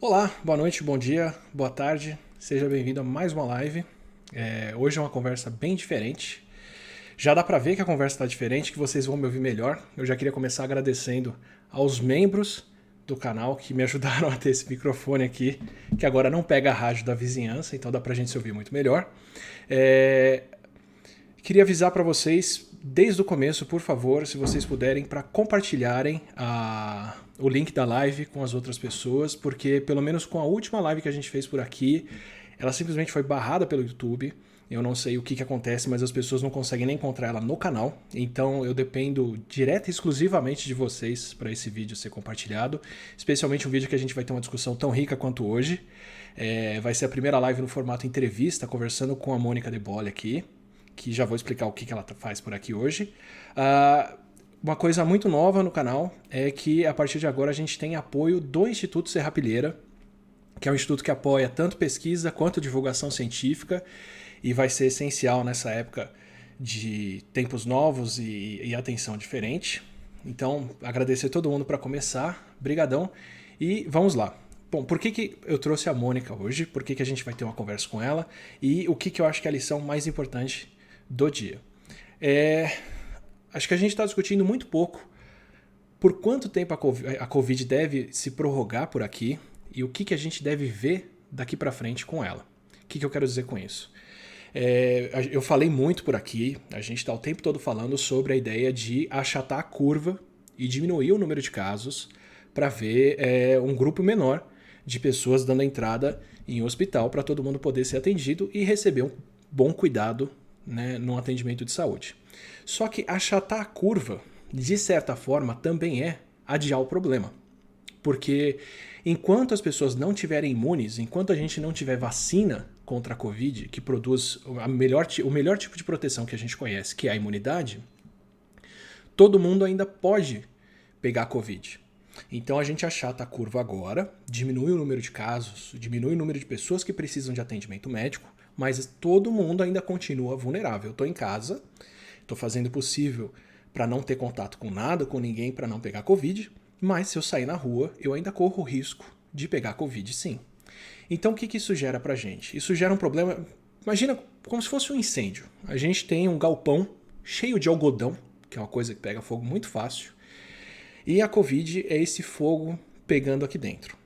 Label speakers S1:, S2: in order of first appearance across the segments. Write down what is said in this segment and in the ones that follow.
S1: Olá, boa noite, bom dia, boa tarde, seja bem-vindo a mais uma live. Hoje é uma conversa bem diferente. Já dá pra ver que a conversa está diferente, que vocês vão me ouvir melhor. Eu já queria começar agradecendo aos membros do canal que me ajudaram a ter esse microfone aqui, que agora não pega a rádio da vizinhança, então dá pra gente se ouvir muito melhor. É, Queria avisar para vocês, desde o começo, por favor, se vocês puderem, para compartilharem o link da live com as outras pessoas, porque pelo menos com a última live que a gente fez por aqui, ela simplesmente foi barrada pelo YouTube. Eu não sei o que acontece, mas as pessoas não conseguem nem encontrar ela no canal. Então eu dependo direta e exclusivamente de vocês para esse vídeo ser compartilhado. Especialmente um vídeo que a gente vai ter uma discussão tão rica quanto hoje. Vai ser a primeira live no formato entrevista, conversando com a Mônica De Bolle aqui, que já vou explicar o que ela faz por aqui hoje. Uma coisa muito nova no canal é que a partir de agora a gente tem apoio do Instituto Serrapilheira, que é um instituto que apoia tanto pesquisa quanto divulgação científica e vai ser essencial nessa época de tempos novos e atenção diferente. Então, agradecer a todo mundo para começar. Brigadão. E vamos lá. Bom, por que eu trouxe a Mônica hoje? Por que a gente vai ter uma conversa com ela? E o que eu acho que é a lição mais importante do dia? Acho que a gente está discutindo muito pouco por quanto tempo a Covid deve se prorrogar por aqui e o que a gente deve ver daqui para frente com ela. O que eu quero dizer com isso? Eu falei muito por aqui, a gente está o tempo todo falando sobre a ideia de achatar a curva e diminuir o número de casos para ver um grupo menor de pessoas dando entrada em um hospital para todo mundo poder ser atendido e receber um bom cuidado, né, no atendimento de saúde. Só que achatar a curva, de certa forma, também é adiar o problema. Porque enquanto as pessoas não estiverem imunes, enquanto a gente não tiver vacina contra a Covid, que produz o melhor tipo de proteção que a gente conhece, que é a imunidade, todo mundo ainda pode pegar a Covid. Então a gente achata a curva agora, diminui o número de casos, diminui o número de pessoas que precisam de atendimento médico, mas todo mundo ainda continua vulnerável. Eu estou em casa, estou fazendo o possível para não ter contato com nada, com ninguém, para não pegar Covid, mas se eu sair na rua, eu ainda corro o risco de pegar Covid, sim. Então o que isso gera pra gente? Isso gera um problema, imagina como se fosse um incêndio. A gente tem um galpão cheio de algodão, que é uma coisa que pega fogo muito fácil, e a Covid é esse fogo pegando aqui dentro.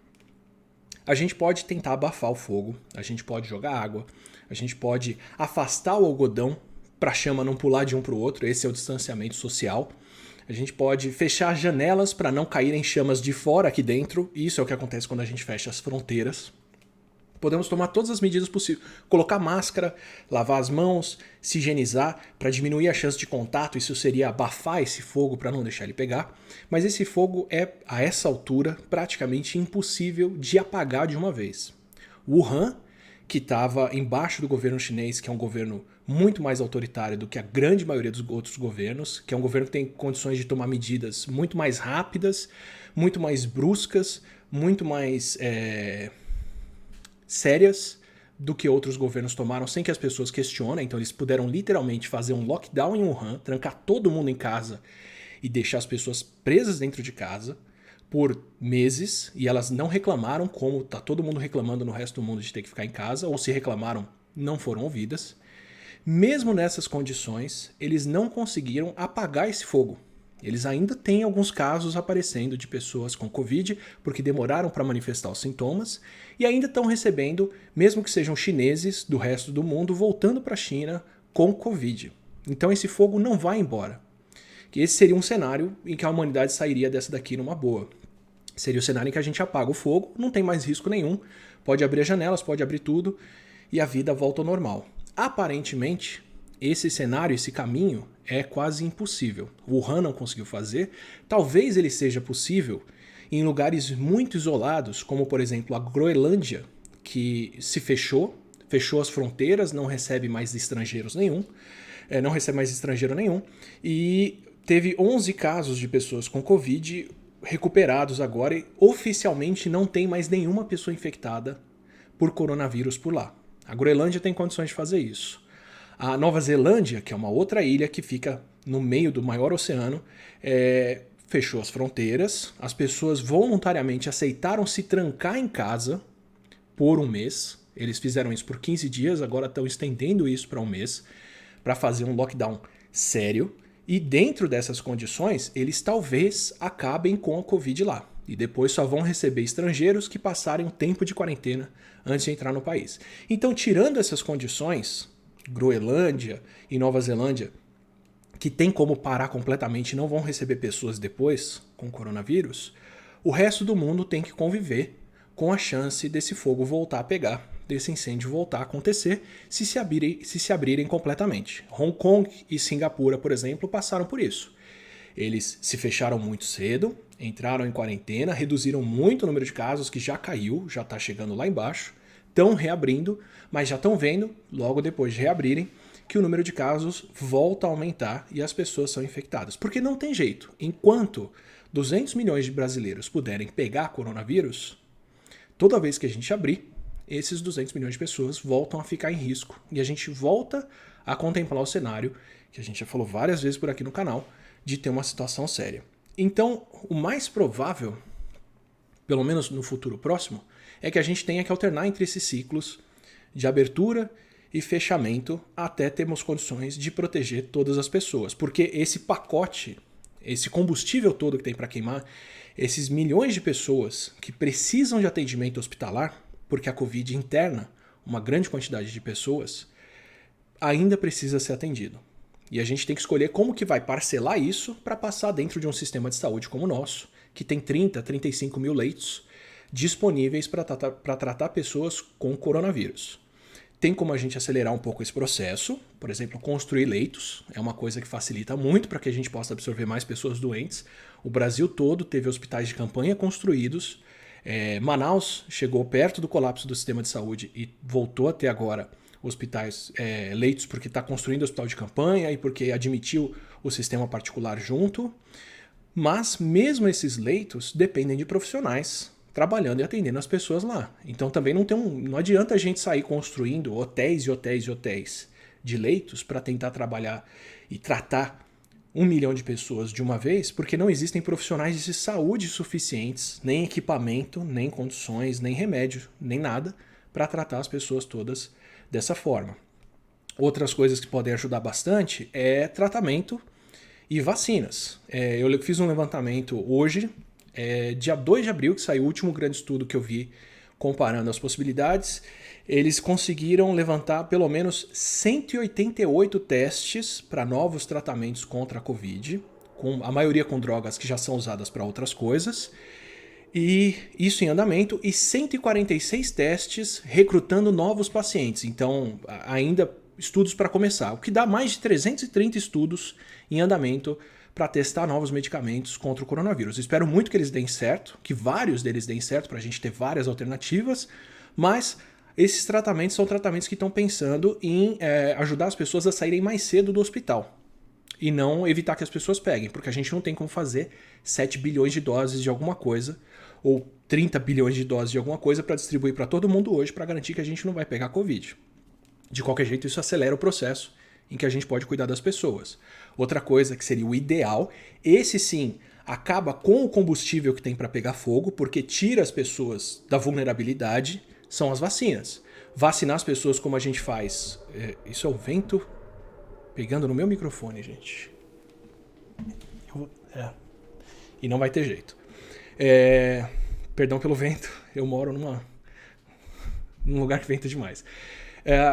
S1: A gente pode tentar abafar o fogo, a gente pode jogar água, a gente pode afastar o algodão para a chama não pular de um para o outro, esse é o distanciamento social. A gente pode fechar as janelas para não caírem chamas de fora aqui dentro, isso é o que acontece quando a gente fecha as fronteiras. Podemos tomar todas as medidas possíveis, colocar máscara, lavar as mãos, se higienizar para diminuir a chance de contato, isso seria abafar esse fogo para não deixar ele pegar, mas esse fogo é, a essa altura, praticamente impossível de apagar de uma vez. Wuhan, que estava embaixo do governo chinês, que é um governo muito mais autoritário do que a grande maioria dos outros governos, que é um governo que tem condições de tomar medidas muito mais rápidas, muito mais bruscas, muito mais sérias do que outros governos tomaram sem que as pessoas questionem. Então eles puderam literalmente fazer um lockdown em Wuhan, trancar todo mundo em casa e deixar as pessoas presas dentro de casa por meses, e elas não reclamaram como tá todo mundo reclamando no resto do mundo de ter que ficar em casa, ou se reclamaram, não foram ouvidas. Mesmo nessas condições, eles não conseguiram apagar esse fogo. Eles ainda têm alguns casos aparecendo de pessoas com Covid, porque demoraram para manifestar os sintomas, e ainda estão recebendo, mesmo que sejam chineses do resto do mundo, voltando para a China com Covid. Então esse fogo não vai embora. Esse seria um cenário em que a humanidade sairia dessa daqui numa boa. Seria o cenário em que a gente apaga o fogo, não tem mais risco nenhum, pode abrir as janelas, pode abrir tudo, e a vida volta ao normal. Aparentemente, esse cenário, esse caminho, é quase impossível. O Wuhan não conseguiu fazer. Talvez ele seja possível em lugares muito isolados, como por exemplo a Groenlândia, que se fechou as fronteiras, não recebe mais estrangeiros nenhum, não recebe mais estrangeiro nenhum, e teve 11 casos de pessoas com Covid recuperados agora, e oficialmente não tem mais nenhuma pessoa infectada por coronavírus por lá. A Groenlândia tem condições de fazer isso. A Nova Zelândia, que é uma outra ilha que fica no meio do maior oceano, fechou as fronteiras, as pessoas voluntariamente aceitaram se trancar em casa por um mês. Eles fizeram isso por 15 dias, agora estão estendendo isso para um mês, para fazer um lockdown sério. E dentro dessas condições, eles talvez acabem com a Covid lá. E depois só vão receber estrangeiros que passarem um tempo de quarentena antes de entrar no país. Então, tirando essas condições, Groenlândia e Nova Zelândia, que tem como parar completamente e não vão receber pessoas depois com coronavírus, o resto do mundo tem que conviver com a chance desse fogo voltar a pegar, desse incêndio voltar a acontecer, se se abrirem completamente. Hong Kong e Singapura, por exemplo, passaram por isso. Eles se fecharam muito cedo, entraram em quarentena, reduziram muito o número de casos, que já caiu, já está chegando lá embaixo, estão reabrindo, mas já estão vendo, logo depois de reabrirem, que o número de casos volta a aumentar e as pessoas são infectadas. Porque não tem jeito. Enquanto 200 milhões de brasileiros puderem pegar coronavírus, toda vez que a gente abrir, esses 200 milhões de pessoas voltam a ficar em risco. E a gente volta a contemplar o cenário, que a gente já falou várias vezes por aqui no canal, de ter uma situação séria. Então, o mais provável, pelo menos no futuro próximo, é que a gente tenha que alternar entre esses ciclos de abertura e fechamento até termos condições de proteger todas as pessoas. Porque esse pacote, esse combustível todo que tem para queimar, esses milhões de pessoas que precisam de atendimento hospitalar, porque a Covid interna uma grande quantidade de pessoas, ainda precisa ser atendido. E a gente tem que escolher como que vai parcelar isso para passar dentro de um sistema de saúde como o nosso, que tem 30, 35 mil leitos disponíveis para tratar pessoas com coronavírus. Tem como a gente acelerar um pouco esse processo, por exemplo, construir leitos, é uma coisa que facilita muito para que a gente possa absorver mais pessoas doentes. O Brasil todo teve hospitais de campanha construídos, Manaus chegou perto do colapso do sistema de saúde e voltou até agora hospitais, leitos, porque está construindo hospital de campanha e porque admitiu o sistema particular junto. Mas mesmo esses leitos dependem de profissionais trabalhando e atendendo as pessoas lá. Então também não adianta a gente sair construindo hotéis e hotéis e hotéis de leitos para tentar trabalhar e tratar 1 milhão de pessoas de uma vez, porque não existem profissionais de saúde suficientes, nem equipamento, nem condições, nem remédio, nem nada, para tratar as pessoas todas dessa forma. Outras coisas que podem ajudar bastante é tratamento e vacinas. Eu fiz um levantamento hoje, dia 2 de abril, que saiu o último grande estudo que eu vi comparando as possibilidades. Eles conseguiram levantar pelo menos 188 testes para novos tratamentos contra a Covid, a maioria com drogas que já são usadas para outras coisas, e isso em andamento, e 146 testes recrutando novos pacientes. Então, ainda estudos para começar, o que dá mais de 330 estudos em andamento para testar novos medicamentos contra o coronavírus. Espero muito que eles deem certo, que vários deles deem certo, para a gente ter várias alternativas, mas esses tratamentos são tratamentos que estão pensando em ajudar as pessoas a saírem mais cedo do hospital e não evitar que as pessoas peguem, porque a gente não tem como fazer 7 bilhões de doses de alguma coisa ou 30 bilhões de doses de alguma coisa para distribuir para todo mundo hoje para garantir que a gente não vai pegar Covid. De qualquer jeito, isso acelera o processo em que a gente pode cuidar das pessoas. Outra coisa que seria o ideal, esse sim acaba com o combustível que tem para pegar fogo, porque tira as pessoas da vulnerabilidade, são as vacinas. Vacinar as pessoas como a gente faz. Isso é o vento pegando no meu microfone, gente. E não vai ter jeito. Perdão pelo vento, eu moro num lugar que venta demais.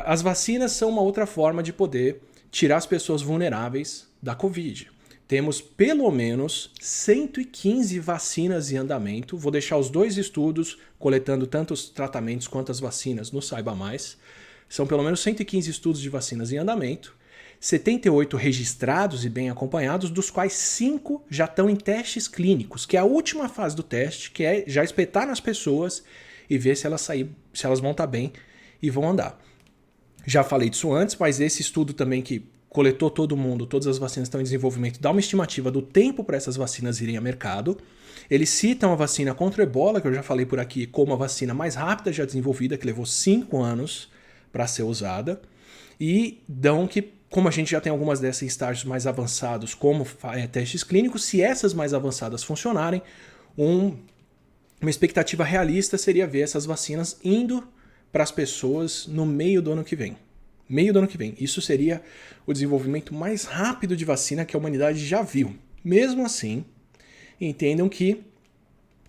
S1: As vacinas são uma outra forma de poder tirar as pessoas vulneráveis da Covid. Temos pelo menos 115 vacinas em andamento. Vou deixar os 2 estudos coletando tanto os tratamentos quanto as vacinas no Saiba Mais. São pelo menos 115 estudos de vacinas em andamento, 78 registrados e bem acompanhados, dos quais 5 já estão em testes clínicos, que é a última fase do teste, que é já espetar nas pessoas e ver se elas vão estar bem e vão andar. Já falei disso antes, mas esse estudo também que coletou todo mundo, todas as vacinas estão em desenvolvimento, dá uma estimativa do tempo para essas vacinas irem ao mercado. Eles citam a vacina contra o Ebola, que eu já falei por aqui, como a vacina mais rápida já desenvolvida, que levou 5 anos para ser usada, e dão que como a gente já tem algumas dessas em estágios mais avançados, como testes clínicos, se essas mais avançadas funcionarem, uma expectativa realista seria ver essas vacinas indo para as pessoas no meio do ano que vem. Meio do ano que vem. Isso seria o desenvolvimento mais rápido de vacina que a humanidade já viu. Mesmo assim, entendam que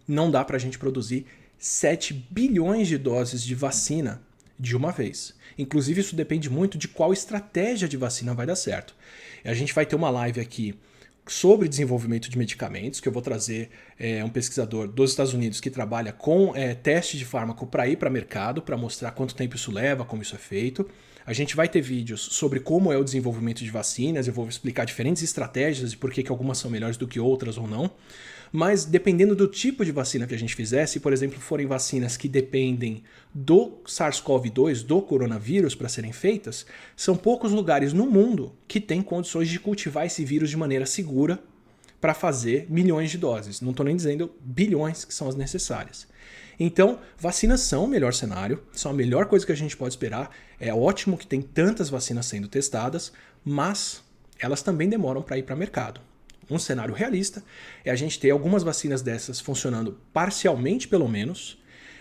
S1: não dá para a gente produzir 7 bilhões de doses de vacina de uma vez. Inclusive, isso depende muito de qual estratégia de vacina vai dar certo. A gente vai ter uma live aqui sobre desenvolvimento de medicamentos, que eu vou trazer um pesquisador dos Estados Unidos que trabalha com teste de fármaco para ir para mercado, para mostrar quanto tempo isso leva, como isso é feito. A gente vai ter vídeos sobre como é o desenvolvimento de vacinas, eu vou explicar diferentes estratégias e por que algumas são melhores do que outras ou não. Mas dependendo do tipo de vacina que a gente fizer, se por exemplo forem vacinas que dependem do SARS-CoV-2, do coronavírus para serem feitas, são poucos lugares no mundo que têm condições de cultivar esse vírus de maneira segura para fazer milhões de doses. Não estou nem dizendo bilhões que são as necessárias. Então, vacinas são o melhor cenário, são a melhor coisa que a gente pode esperar. É ótimo que tem tantas vacinas sendo testadas, mas elas também demoram para ir para o mercado. Um cenário realista é a gente ter algumas vacinas dessas funcionando parcialmente, pelo menos,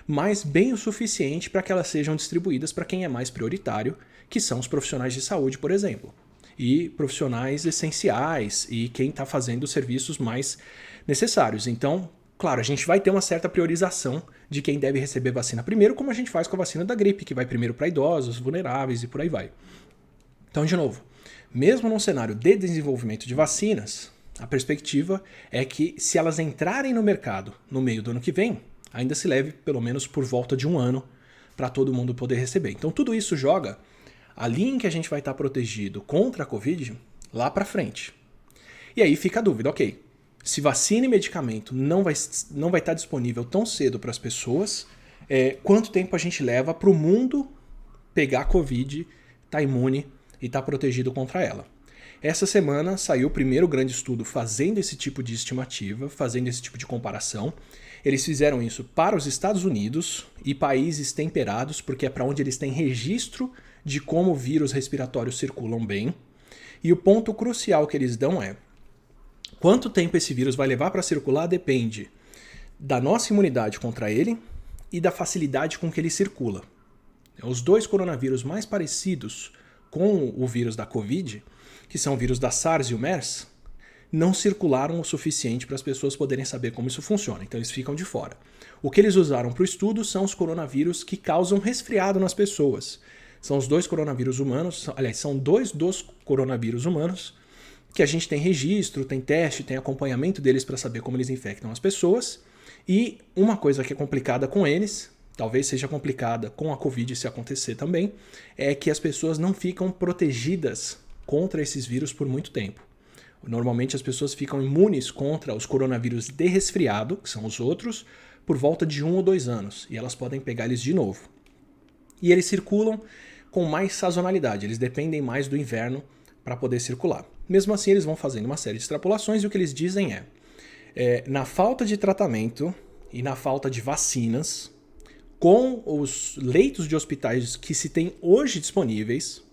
S1: mas bem o suficiente para que elas sejam distribuídas para quem é mais prioritário, que são os profissionais de saúde, por exemplo, e profissionais essenciais e quem está fazendo os serviços mais necessários. Então, claro, a gente vai ter uma certa priorização de quem deve receber vacina primeiro, como a gente faz com a vacina da gripe, que vai primeiro para idosos, vulneráveis e por aí vai. Então, de novo, mesmo num cenário de desenvolvimento de vacinas, a perspectiva é que se elas entrarem no mercado no meio do ano que vem, ainda se leve pelo menos por volta de um ano para todo mundo poder receber. Então tudo isso joga a linha em que a gente vai estar protegido contra a Covid lá para frente. E aí fica a dúvida, ok, se vacina e medicamento não vai estar disponível tão cedo para as pessoas, quanto tempo a gente leva para o mundo pegar a Covid, estar imune e estar protegido contra ela? Essa semana saiu o primeiro grande estudo fazendo esse tipo de estimativa, fazendo esse tipo de comparação. Eles fizeram isso para os Estados Unidos e países temperados, porque é para onde eles têm registro de como vírus respiratórios circulam bem. E o ponto crucial que eles dão é: quanto tempo esse vírus vai levar para circular depende da nossa imunidade contra ele e da facilidade com que ele circula. Os dois coronavírus mais parecidos com o vírus da Covid, que são o vírus da SARS e o MERS, não circularam o suficiente para as pessoas poderem saber como isso funciona, então eles ficam de fora. O que eles usaram para o estudo são os coronavírus que causam resfriado nas pessoas. São os dois coronavírus humanos, aliás, são dois dos coronavírus humanos que a gente tem registro, tem teste, tem acompanhamento deles para saber como eles infectam as pessoas. E uma coisa que é complicada com eles, talvez seja complicada com a Covid se acontecer também, é que as pessoas não ficam protegidas contra esses vírus por muito tempo. Normalmente as pessoas ficam imunes contra os coronavírus de resfriado, que são os outros, por volta de 1 ou 2 anos, e elas podem pegar eles de novo. E eles circulam com mais sazonalidade, eles dependem mais do inverno para poder circular. Mesmo assim, eles vão fazendo uma série de extrapolações e o que eles dizem na falta de tratamento e na falta de vacinas, com os leitos de hospitais que se tem hoje disponíveis,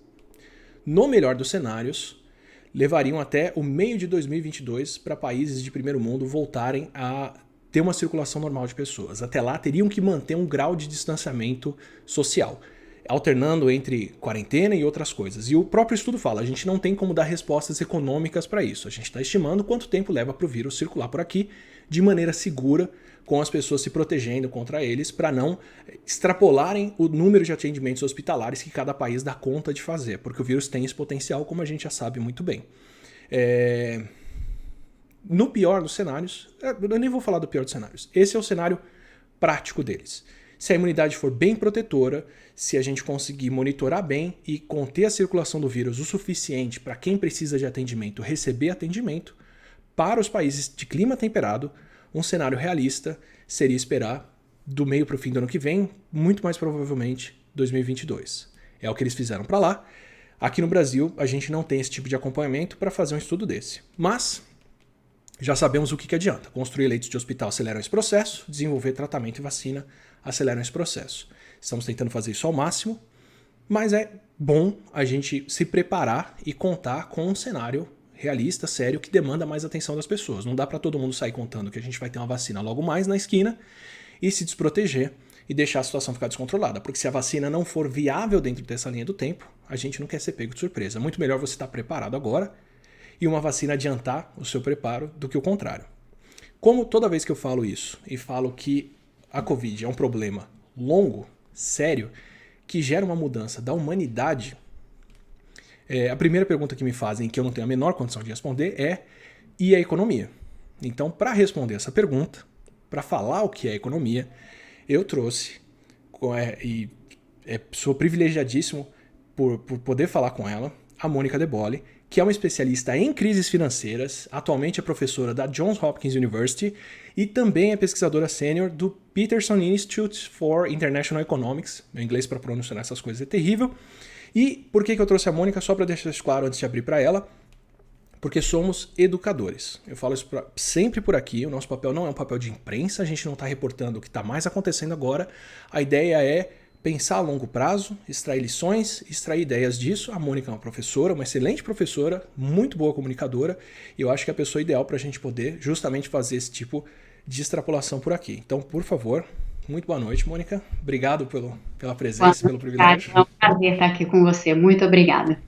S1: no melhor dos cenários, levariam até o meio de 2022 para países de primeiro mundo voltarem a ter uma circulação normal de pessoas. Até lá, teriam que manter um grau de distanciamento social, alternando entre quarentena e outras coisas. E o próprio estudo fala, a gente não tem como dar respostas econômicas para isso. A gente está estimando quanto tempo leva para o vírus circular por aqui de maneira segura, com as pessoas se protegendo contra eles, para não extrapolarem o número de atendimentos hospitalares que cada país dá conta de fazer, porque o vírus tem esse potencial, como a gente já sabe muito bem. No pior dos cenários, eu nem vou falar do pior dos cenários, esse é o cenário prático deles. Se a imunidade for bem protetora, se a gente conseguir monitorar bem e conter a circulação do vírus o suficiente para quem precisa de atendimento receber atendimento, para os países de clima temperado, um cenário realista seria esperar do meio para o fim do ano que vem, muito mais provavelmente 2022. É o que eles fizeram para lá. Aqui no Brasil, a gente não tem esse tipo de acompanhamento para fazer um estudo desse. Mas já sabemos o que adianta. Construir leitos de hospital acelera esse processo, desenvolver tratamento e vacina aceleram esse processo. Estamos tentando fazer isso ao máximo. Mas é bom a gente se preparar e contar com um cenário realista, sério, que demanda mais atenção das pessoas. Não dá para todo mundo sair contando que a gente vai ter uma vacina logo mais na esquina e se desproteger e deixar a situação ficar descontrolada. Porque se a vacina não for viável dentro dessa linha do tempo, a gente não quer ser pego de surpresa. Muito melhor você estar preparado agora e uma vacina adiantar o seu preparo do que o contrário. Como toda vez que eu falo isso e falo que a Covid é um problema longo, sério, que gera uma mudança da humanidade, a primeira pergunta que me fazem, que eu não tenho a menor condição de responder, é: e a economia? Então, para responder essa pergunta, para falar o que é economia, eu trouxe, e sou privilegiadíssimo por poder falar com ela, a Mônica De Bolle, que é uma especialista em crises financeiras, atualmente é professora da Johns Hopkins University e também é pesquisadora sênior do Peterson Institute for International Economics. Meu inglês para pronunciar essas coisas é terrível. E por que eu trouxe a Mônica? Só para deixar isso claro antes de abrir para ela. Porque somos educadores. Eu falo isso sempre por aqui, o nosso papel não é um papel de imprensa, a gente não está reportando o que está mais acontecendo agora. A ideia é pensar a longo prazo, extrair lições, extrair ideias disso. A Mônica é uma professora, uma excelente professora, muito boa comunicadora, e eu acho que é a pessoa ideal para a gente poder justamente fazer esse tipo de extrapolação por aqui. Então, por favor, muito boa noite, Mônica. Obrigado pela presença, pelo privilégio.
S2: É um prazer estar aqui com você. Muito obrigada.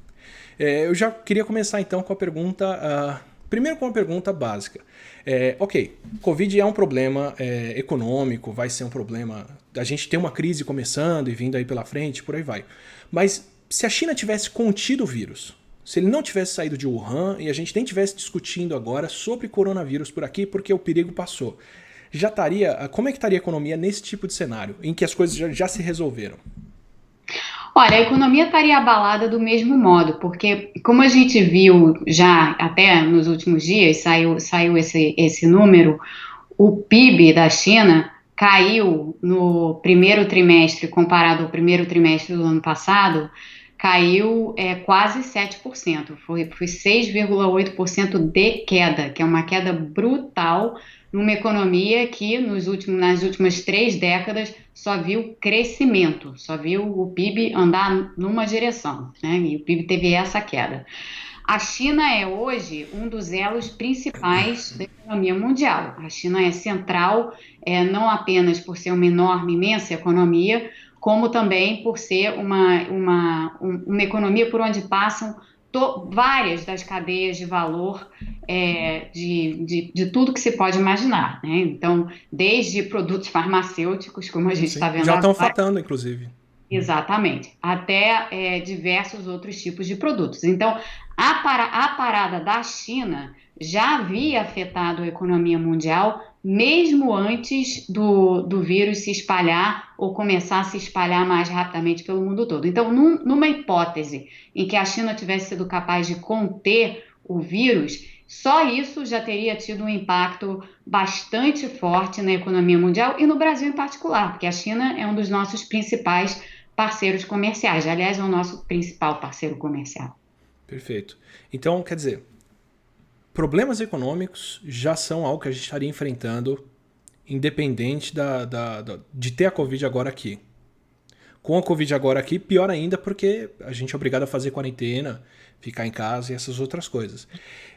S1: Eu já queria começar então com a pergunta, primeiro com uma pergunta básica. Ok, Covid é um problema econômico, vai ser um problema, a gente tem uma crise começando e vindo aí pela frente, por aí vai. Mas se a China tivesse contido o vírus, se ele não tivesse saído de Wuhan e a gente nem tivesse discutindo agora sobre coronavírus por aqui, porque o perigo passou, como é que estaria a economia nesse tipo de cenário, em que as coisas já se resolveram?
S2: Olha, a economia estaria abalada do mesmo modo, porque como a gente viu já até nos últimos dias, saiu esse número, o PIB da China caiu no primeiro trimestre, comparado ao primeiro trimestre do ano passado, caiu quase 7%, foi 6,8% de queda, que é uma queda brutal numa economia que nas últimas 3 décadas só viu crescimento, só viu o PIB andar numa direção, né? E o PIB teve essa queda. A China é hoje um dos elos principais da economia mundial. A China é central, não apenas por ser uma enorme, imensa economia, como também por ser uma economia por onde passam várias das cadeias de valor de tudo que se pode imaginar, né? Então, desde produtos farmacêuticos, como a gente está vendo
S1: Já estão
S2: agora,
S1: fatando, inclusive.
S2: exatamente, até diversos outros tipos de produtos. Então, a parada da China já havia afetado a economia mundial, mesmo antes do vírus se espalhar ou começar a se espalhar mais rapidamente pelo mundo todo. Então, numa hipótese em que a China tivesse sido capaz de conter o vírus, só isso já teria tido um impacto bastante forte na economia mundial e no Brasil em particular, porque a China é um dos nossos principais parceiros comerciais. Aliás, é o nosso principal parceiro comercial.
S1: Perfeito. Então, quer dizer, problemas econômicos já são algo que a gente estaria enfrentando, independente de ter a Covid agora aqui. Com a Covid agora aqui, pior ainda, porque a gente é obrigado a fazer quarentena, ficar em casa e essas outras coisas.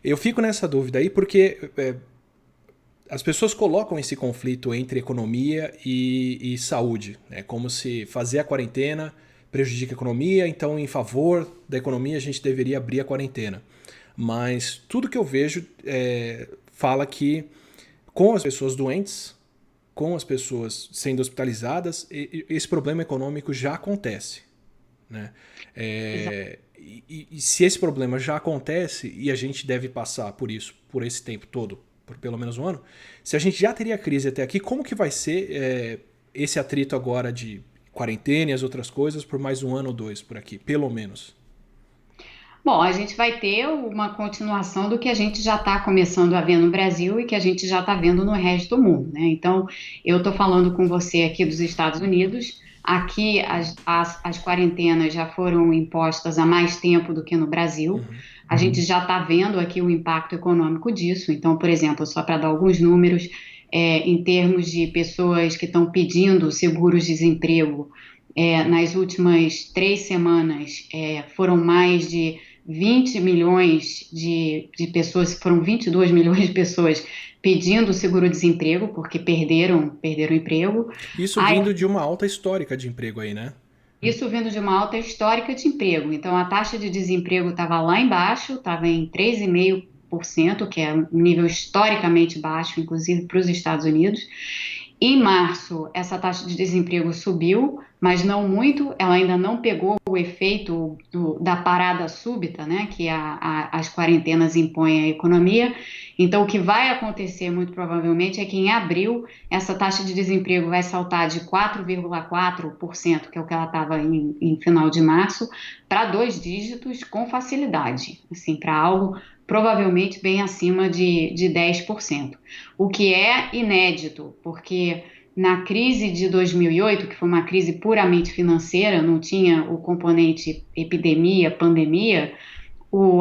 S1: Eu fico nessa dúvida aí porque as pessoas colocam esse conflito entre economia e saúde, né? Como se fazer a quarentena prejudica a economia, então em favor da economia a gente deveria abrir a quarentena. Mas tudo que eu vejo fala que com as pessoas doentes, com as pessoas sendo hospitalizadas, esse problema econômico já acontece, né? E se esse problema já acontece e a gente deve passar por isso, por esse tempo todo, por pelo menos um ano, se a gente já teria crise até aqui, como que vai ser esse atrito agora de quarentena e as outras coisas por mais um ano ou dois por aqui, pelo menos?
S2: Bom, a gente vai ter uma continuação do que a gente já está começando a ver no Brasil e que a gente já está vendo no resto do mundo, né? Então, eu estou falando com você aqui dos Estados Unidos. Aqui as quarentenas já foram impostas há mais tempo do que no Brasil. A gente já está vendo aqui o impacto econômico disso. Então, por exemplo, só para dar alguns números, em termos de pessoas que estão pedindo seguros-desemprego, nas últimas 3 semanas, foram mais de 20 milhões de pessoas, foram 22 milhões de pessoas pedindo seguro-desemprego porque perderam o emprego.
S1: Isso vindo de uma alta histórica de emprego aí, né?
S2: Isso vindo de uma alta histórica de emprego. Então, a taxa de desemprego estava lá embaixo, estava em 3,5%, que é um nível historicamente baixo, inclusive para os Estados Unidos. Em março, essa taxa de desemprego subiu, mas não muito, ela ainda não pegou o efeito da parada súbita, né, que as quarentenas impõem à economia. Então, o que vai acontecer, muito provavelmente, é que em abril, essa taxa de desemprego vai saltar de 4,4%, que é o que ela estava em final de março, para 2 dígitos com facilidade, assim, para algo provavelmente bem acima de 10%, o que é inédito, porque na crise de 2008, que foi uma crise puramente financeira, não tinha o componente epidemia, pandemia,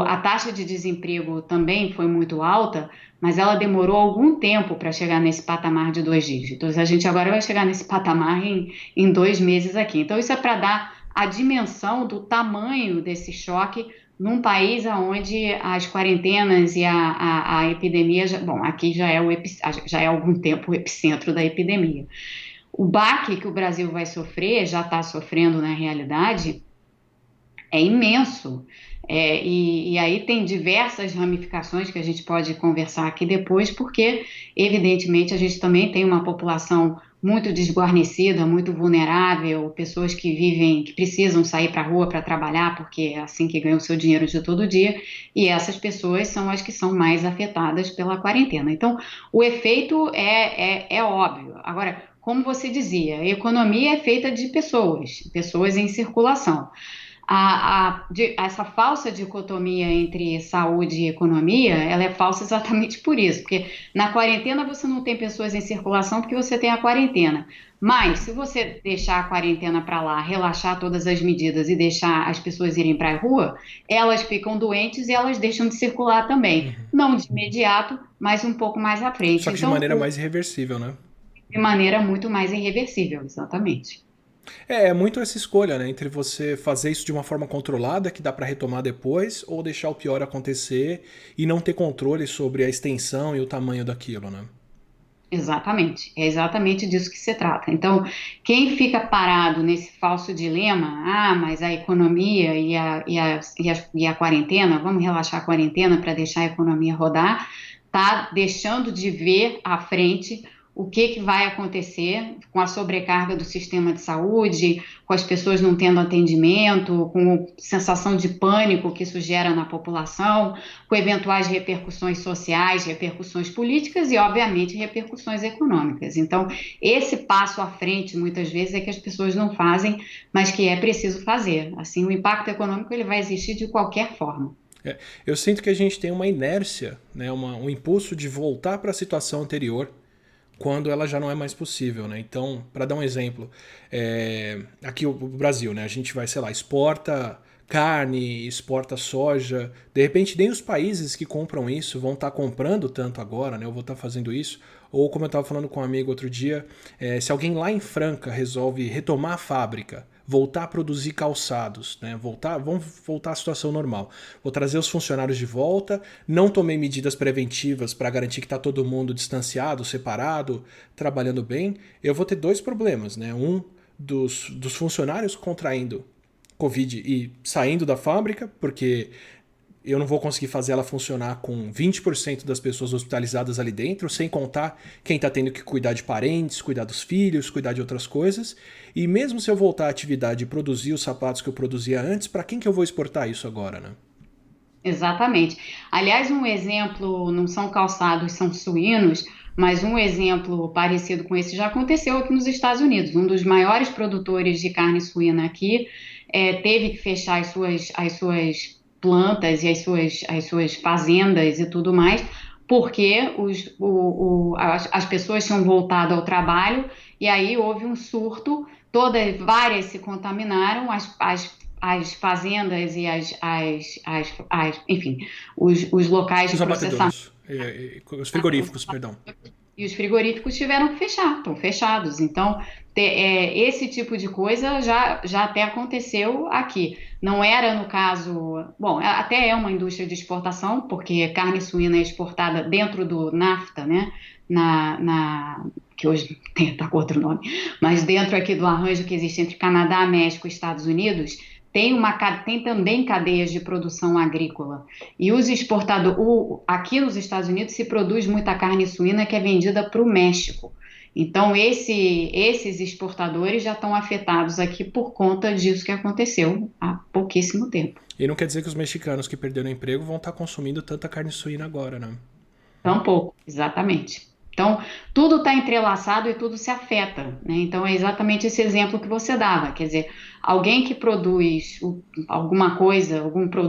S2: a taxa de desemprego também foi muito alta, mas ela demorou algum tempo para chegar nesse patamar de 2 dígitos. A gente agora vai chegar nesse patamar em 2 meses aqui. Então, isso é para dar a dimensão do tamanho desse choque num país onde as quarentenas e a epidemia, bom, aqui já é há algum tempo o epicentro da epidemia. O baque que o Brasil vai sofrer, já está sofrendo na realidade, é imenso. E aí tem diversas ramificações que a gente pode conversar aqui depois, porque, evidentemente, a gente também tem uma população muito desguarnecida, muito vulnerável, pessoas que precisam sair para a rua para trabalhar, porque é assim que ganham o seu dinheiro de todo dia, e essas pessoas são as que são mais afetadas pela quarentena. Então, o efeito é óbvio. Agora, como você dizia, a economia é feita de pessoas em circulação. Essa falsa dicotomia entre saúde e economia, ela é falsa exatamente por isso, porque na quarentena você não tem pessoas em circulação porque você tem a quarentena. Mas se você deixar a quarentena para lá, relaxar todas as medidas e deixar as pessoas irem para a rua, elas ficam doentes e elas deixam de circular também. Não de imediato, mas um pouco mais à frente.
S1: Só que de
S2: Então,
S1: maneira mais irreversível, né?
S2: de maneira muito mais irreversível, exatamente.
S1: É muito essa escolha, né? Entre você fazer isso de uma forma controlada, que dá para retomar depois, ou deixar o pior acontecer e não ter controle sobre a extensão e o tamanho daquilo, né?
S2: Exatamente, é exatamente disso que se trata. Então, quem fica parado nesse falso dilema, mas a economia e a quarentena, vamos relaxar a quarentena para deixar a economia rodar, está deixando de ver à frente o que vai acontecer com a sobrecarga do sistema de saúde, com as pessoas não tendo atendimento, com a sensação de pânico que isso gera na população, com eventuais repercussões sociais, repercussões políticas e, obviamente, repercussões econômicas. Então, esse passo à frente, muitas vezes, é que as pessoas não fazem, mas que é preciso fazer. Assim, o impacto econômico ele vai existir de qualquer forma.
S1: Eu sinto que a gente tem uma inércia, né? Um impulso de voltar para a situação anterior quando ela já não é mais possível, né? Então, para dar um exemplo, aqui o Brasil, né? A gente vai, sei lá, exporta carne, exporta soja. De repente, nem os países que compram isso vão estar comprando tanto agora, né? Eu vou estar fazendo isso. Ou como eu estava falando com um amigo outro dia, se alguém lá em Franca resolve retomar a fábrica, voltar a produzir calçados, né? Vamos voltar à situação normal. Vou trazer os funcionários de volta, não tomei medidas preventivas para garantir que está todo mundo distanciado, separado, trabalhando bem. Eu vou ter dois problemas, né? Um dos funcionários contraindo Covid e saindo da fábrica, porque eu não vou conseguir fazer ela funcionar com 20% das pessoas hospitalizadas ali dentro, sem contar quem está tendo que cuidar de parentes, cuidar dos filhos, cuidar de outras coisas. E mesmo se eu voltar à atividade e produzir os sapatos que eu produzia antes, para quem que eu vou exportar isso agora, né?
S2: Exatamente. Aliás, um exemplo, não são calçados, são suínos, mas um exemplo parecido com esse já aconteceu aqui nos Estados Unidos. Um dos maiores produtores de carne suína aqui teve que fechar as suas plantas e as suas fazendas e tudo mais, porque as pessoas tinham voltado ao trabalho e aí houve um surto, várias se contaminaram, as fazendas e enfim, os locais de
S1: Os
S2: processamento.
S1: abatedouros, os frigoríficos, perdão.
S2: e os frigoríficos tiveram que fechar, estão fechados. Então, esse tipo de coisa já até aconteceu aqui. Não era no caso, bom, até é uma indústria de exportação, porque carne suína é exportada dentro do NAFTA, né? Que hoje está com outro nome, mas dentro aqui do arranjo que existe entre Canadá, México e Estados Unidos, tem também cadeias de produção agrícola. E os exportadores, aqui nos Estados Unidos se produz muita carne suína que é vendida para o México. Então, esses exportadores já estão afetados aqui por conta disso que aconteceu há pouquíssimo tempo.
S1: E não quer dizer que os mexicanos que perderam o emprego vão estar consumindo tanta carne suína agora, né?
S2: Tampouco, exatamente. Então, tudo está entrelaçado e tudo se afeta, né? Então, é exatamente esse exemplo que você dava. Quer dizer, alguém que produz alguma coisa,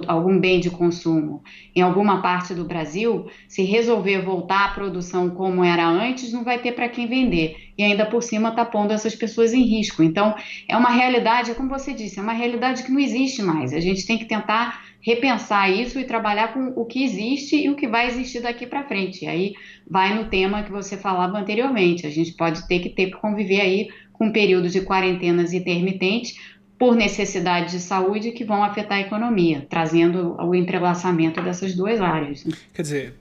S2: algum bem de consumo em alguma parte do Brasil, se resolver voltar à produção como era antes, não vai ter para quem vender. E ainda por cima está pondo essas pessoas em risco. Então, é uma realidade, como você disse, é uma realidade que não existe mais. A gente tem que tentar repensar isso e trabalhar com o que existe e o que vai existir daqui para frente. E aí vai no tema que você falava anteriormente. A gente pode ter que conviver aí com períodos de quarentenas intermitentes por necessidades de saúde que vão afetar a economia, trazendo o entrelaçamento dessas duas áreas.
S1: Quer dizer,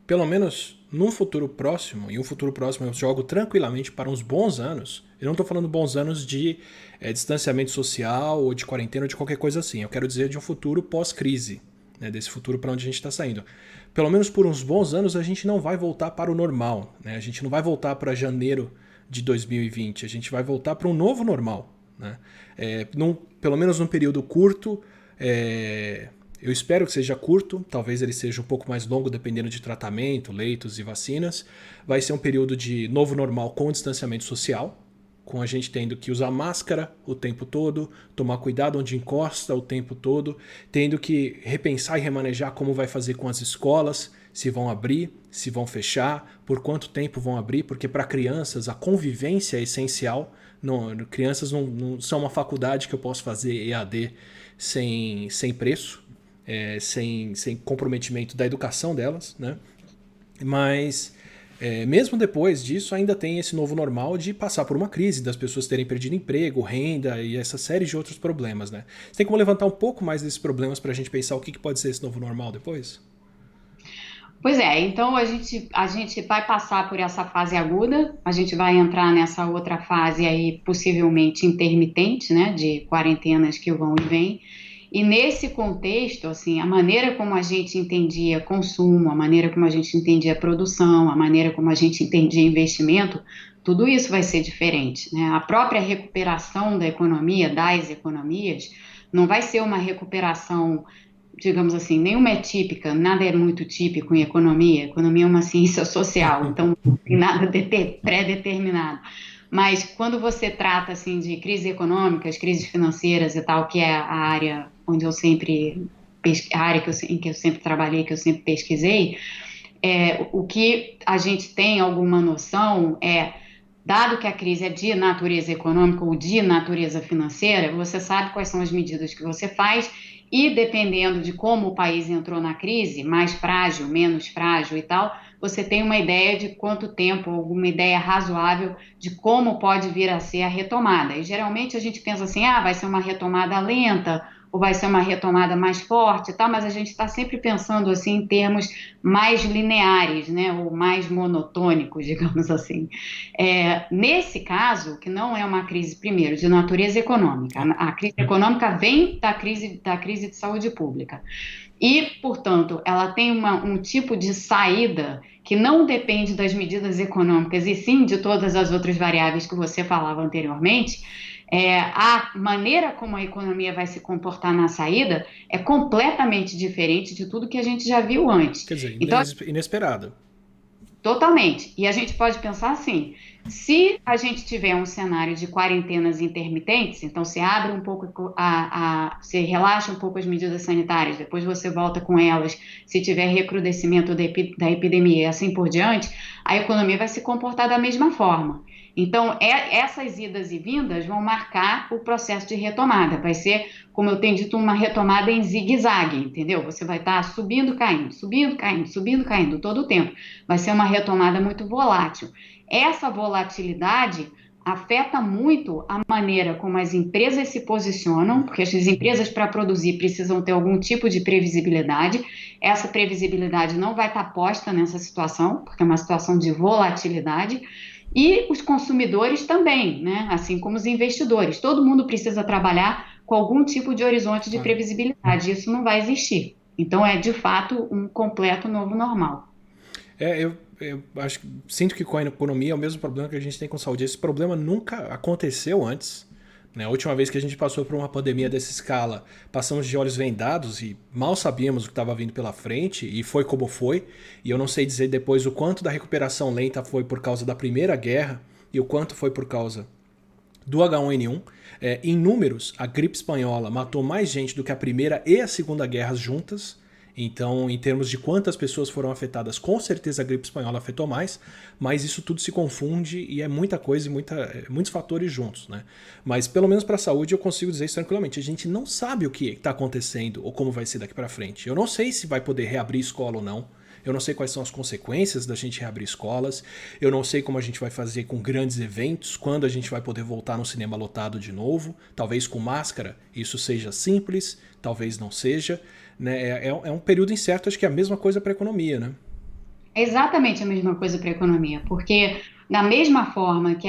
S1: pelo menos num futuro próximo, e um futuro próximo eu jogo tranquilamente para uns bons anos, eu não estou falando bons anos de distanciamento social ou de quarentena ou de qualquer coisa assim, eu quero dizer de um futuro pós-crise, né, desse futuro para onde a gente está saindo. Pelo menos por uns bons anos a gente não vai voltar para o normal, né? A gente não vai voltar para janeiro de 2020, a gente vai voltar para um novo normal, né? Pelo menos num período curto, eu espero que seja curto, talvez ele seja um pouco mais longo dependendo de tratamento, leitos e vacinas. Vai ser um período de novo normal com distanciamento social, com a gente tendo que usar máscara o tempo todo, tomar cuidado onde encosta o tempo todo, tendo que repensar e remanejar como vai fazer com as escolas, se vão abrir, se vão fechar, por quanto tempo vão abrir, porque para crianças a convivência é essencial. Crianças não são uma faculdade que eu posso fazer EAD sem preço. Sem comprometimento da educação delas, né? Mas mesmo depois disso ainda tem esse novo normal de passar por uma crise, das pessoas terem perdido emprego, renda e essa série de outros problemas, né? Você tem como levantar um pouco mais desses problemas para a gente pensar o que pode ser esse novo normal depois?
S2: Pois é, então a gente vai passar por essa fase aguda, a gente vai entrar nessa outra fase aí possivelmente intermitente, né, de quarentenas que vão e vêm. E nesse contexto, assim, a maneira como a gente entendia consumo, a maneira como a gente entendia produção, a maneira como a gente entendia investimento, tudo isso vai ser diferente, né? A própria recuperação da economia, das economias, não vai ser uma recuperação, digamos assim, nenhuma é típica, nada é muito típico em economia. Economia é uma ciência social, então não tem nada pré-determinado. Mas quando você trata assim de crises econômicas, crises financeiras e tal, que é a área onde eu sempre em que eu sempre trabalhei, que eu sempre pesquisei, o que a gente tem alguma noção dado que a crise é de natureza econômica ou de natureza financeira, você sabe quais são as medidas que você faz e dependendo de como o país entrou na crise, mais frágil, menos frágil e tal, você tem uma ideia de quanto tempo, alguma ideia razoável de como pode vir a ser a retomada. E geralmente a gente pensa assim, vai ser uma retomada lenta, ou vai ser uma retomada mais forte e tal, mas a gente está sempre pensando assim em termos mais lineares, né, ou mais monotônicos, digamos assim. Nesse caso, que não é uma crise, primeiro, de natureza econômica, a crise econômica vem da crise de saúde pública. E, portanto, ela tem um tipo de saída que não depende das medidas econômicas e sim de todas as outras variáveis que você falava anteriormente. A maneira como a economia vai se comportar na saída é completamente diferente de tudo que a gente já viu antes.
S1: Quer dizer,
S2: então,
S1: inesperado.
S2: Totalmente. E a gente pode pensar assim, se a gente tiver um cenário de quarentenas intermitentes, então você abre um pouco, você relaxa um pouco as medidas sanitárias, depois você volta com elas, se tiver recrudescimento da epidemia e assim por diante, a economia vai se comportar da mesma forma. Então, essas idas e vindas vão marcar o processo de retomada. Vai ser, como eu tenho dito, uma retomada em zigue-zague, entendeu? Você vai estar subindo, caindo, subindo, caindo, subindo, caindo todo o tempo. Vai ser uma retomada muito volátil. Essa volatilidade afeta muito a maneira como as empresas se posicionam, porque as empresas, para produzir, precisam ter algum tipo de previsibilidade. Essa previsibilidade não vai estar posta nessa situação, porque é uma situação de volatilidade. E os consumidores também, né? Assim como os investidores. Todo mundo precisa trabalhar com algum tipo de horizonte de
S1: Claro.
S2: previsibilidade. Isso não vai existir. Então, é de fato um completo novo normal.
S1: Eu acho que sinto que com a economia é o mesmo problema que a gente tem com saúde. Esse problema nunca aconteceu antes. Né? A última vez que a gente passou por uma pandemia dessa escala, passamos de olhos vendados e mal sabíamos o que estava vindo pela frente, e foi como foi. E eu não sei dizer depois o quanto da recuperação lenta foi por causa da Primeira Guerra e o quanto foi por causa do H1N1. Em números, a gripe espanhola matou mais gente do que a Primeira e a Segunda Guerras juntas. Então, em termos de quantas pessoas foram afetadas, com certeza a gripe espanhola afetou mais, mas isso tudo se confunde e é muita coisa e muitos fatores juntos, né? Mas pelo menos para a saúde eu consigo dizer isso tranquilamente. A gente não sabe o que está acontecendo ou como vai ser daqui para frente. Eu não sei se vai poder reabrir escola ou não. Eu não sei quais são as consequências da gente reabrir escolas. Eu não sei como a gente vai fazer com grandes eventos, quando a gente vai poder voltar no cinema lotado de novo. Talvez com máscara isso seja simples, talvez não seja. Né? É um período incerto, acho que é a mesma coisa para a economia, né?
S2: É exatamente a mesma coisa para a economia, porque da mesma forma que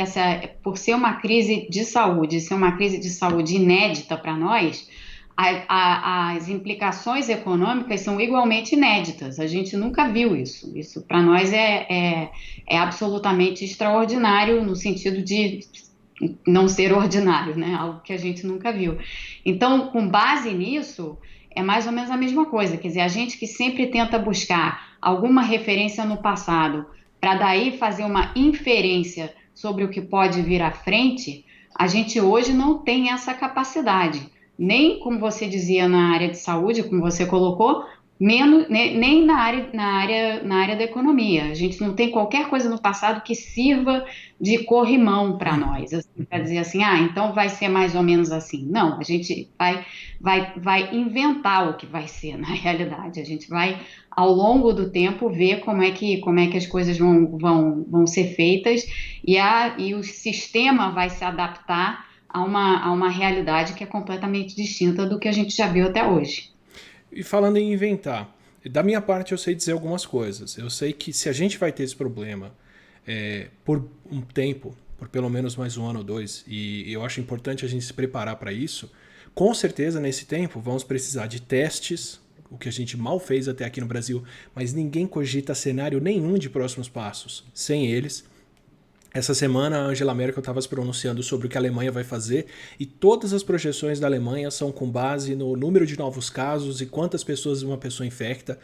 S2: por ser uma crise de saúde, ser uma crise de saúde inédita para nós, as implicações econômicas são igualmente inéditas. A gente nunca viu isso. Isso para nós é absolutamente extraordinário no sentido de não ser ordinário, né? Algo que a gente nunca viu. Então, com base nisso, é mais ou menos a mesma coisa. Quer dizer, a gente que sempre tenta buscar alguma referência no passado para daí fazer uma inferência sobre o que pode vir à frente, a gente hoje não tem essa capacidade. Nem, como você dizia, na área de saúde, como você colocou, menos, nem na área da economia. A gente não tem qualquer coisa no passado que sirva de corrimão para nós, assim, para dizer assim, então vai ser mais ou menos assim. Não, a gente vai inventar o que vai ser na realidade. A gente vai, ao longo do tempo, ver como é que as coisas vão ser feitas e o sistema vai se adaptar a uma realidade que é completamente distinta do que a gente já viu até hoje.
S1: E falando em inventar, da minha parte eu sei dizer algumas coisas. Eu sei que se a gente vai ter esse problema por um tempo, por pelo menos mais um ano ou dois, e eu acho importante a gente se preparar para isso, com certeza nesse tempo vamos precisar de testes, o que a gente mal fez até aqui no Brasil, mas ninguém cogita cenário nenhum de próximos passos sem eles. Essa semana a Angela Merkel estava se pronunciando sobre o que a Alemanha vai fazer e todas as projeções da Alemanha são com base no número de novos casos e quantas pessoas uma pessoa infecta,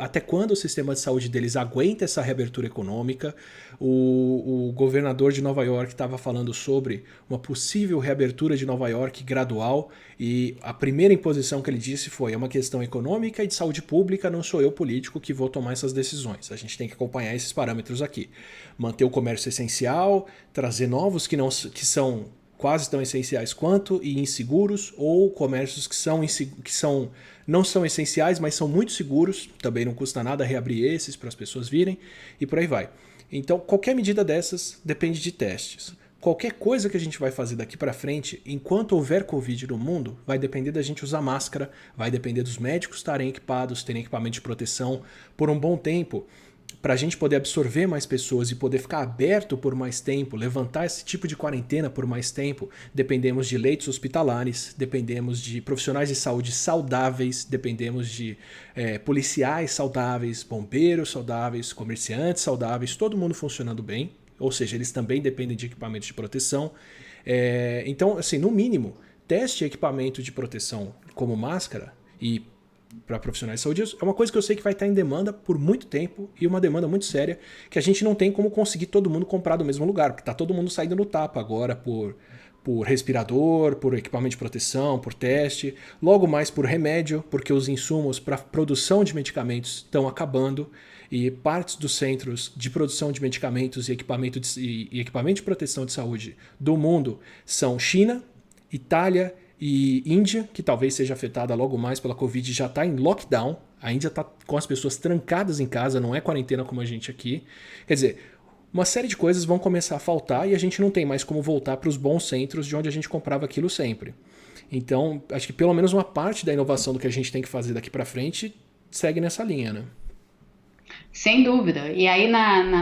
S1: até quando o sistema de saúde deles aguenta essa reabertura econômica. O governador de Nova York estava falando sobre uma possível reabertura de Nova York gradual e a primeira imposição que ele disse foi: é uma questão econômica e de saúde pública, não sou eu político que vou tomar essas decisões. A gente tem que acompanhar esses parâmetros aqui. Manter o comércio essencial, trazer novos que são quase tão essenciais quanto e inseguros, ou comércios não são essenciais, mas são muito seguros, também não custa nada reabrir esses para as pessoas virem, e por aí vai. Então, qualquer medida dessas depende de testes. Qualquer coisa que a gente vai fazer daqui para frente, enquanto houver Covid no mundo, vai depender da gente usar máscara, vai depender dos médicos estarem equipados, terem equipamento de proteção por um bom tempo, para a gente poder absorver mais pessoas e poder ficar aberto por mais tempo, levantar esse tipo de quarentena por mais tempo, dependemos de leitos hospitalares, dependemos de profissionais de saúde saudáveis, dependemos de policiais saudáveis, bombeiros saudáveis, comerciantes saudáveis, todo mundo funcionando bem, ou seja, eles também dependem de equipamentos de proteção. Então, assim, no mínimo, teste equipamento de proteção como máscara e para profissionais de saúde é uma coisa que eu sei que vai estar em demanda por muito tempo e uma demanda muito séria que a gente não tem como conseguir todo mundo comprar do mesmo lugar, porque está todo mundo saindo no tapa agora por respirador, por equipamento de proteção, por teste, logo mais por remédio, porque os insumos para produção de medicamentos estão acabando e partes dos centros de produção de medicamentos e equipamento de proteção de saúde do mundo são China, Itália e Índia, que talvez seja afetada logo mais pela Covid, já está em lockdown. A Índia está com as pessoas trancadas em casa, não é quarentena como a gente aqui. Quer dizer, uma série de coisas vão começar a faltar e a gente não tem mais como voltar para os bons centros de onde a gente comprava aquilo sempre. Então, acho que pelo menos uma parte da inovação do que a gente tem que fazer daqui para frente segue nessa linha, né?
S2: Sem dúvida. E aí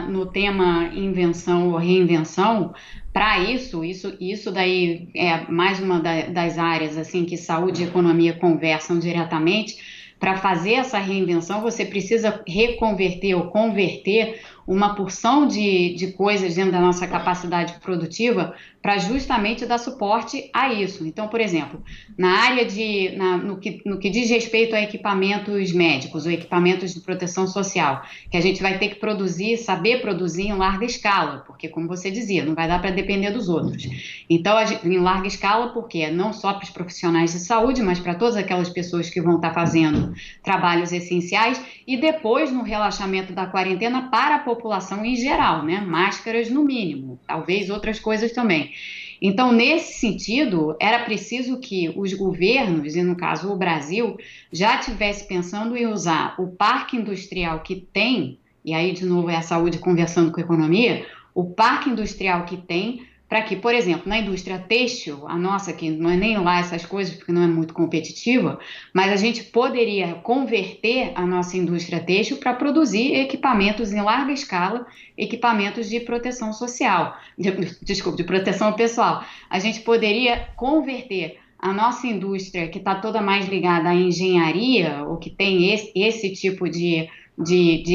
S2: no tema invenção ou reinvenção, para isso daí é mais uma das áreas assim que saúde e economia conversam diretamente. Para fazer essa reinvenção, você precisa reconverter ou converter uma porção de coisas dentro da nossa capacidade produtiva para justamente dar suporte a isso. Então, por exemplo, na área no que diz respeito a equipamentos médicos ou equipamentos de proteção social, que a gente vai ter que produzir, saber produzir em larga escala, porque, como você dizia, não vai dar para depender dos outros. Então, em larga escala, porque não só para os profissionais de saúde, mas para todas aquelas pessoas que vão estar fazendo trabalhos essenciais e depois, no relaxamento da quarentena, para a população em geral, né? Máscaras no mínimo, talvez outras coisas também. Então, nesse sentido, era preciso que os governos, e no caso o Brasil, já estivesse pensando em usar o parque industrial que tem, e aí de novo é a saúde conversando com a economia, o parque industrial que tem para que, por exemplo, na indústria têxtil, a nossa, que não é nem lá essas coisas, porque não é muito competitiva, mas a gente poderia converter a nossa indústria têxtil para produzir equipamentos em larga escala, equipamentos de proteção social, de proteção pessoal. A gente poderia converter a nossa indústria, que está toda mais ligada à engenharia, ou que tem esse tipo de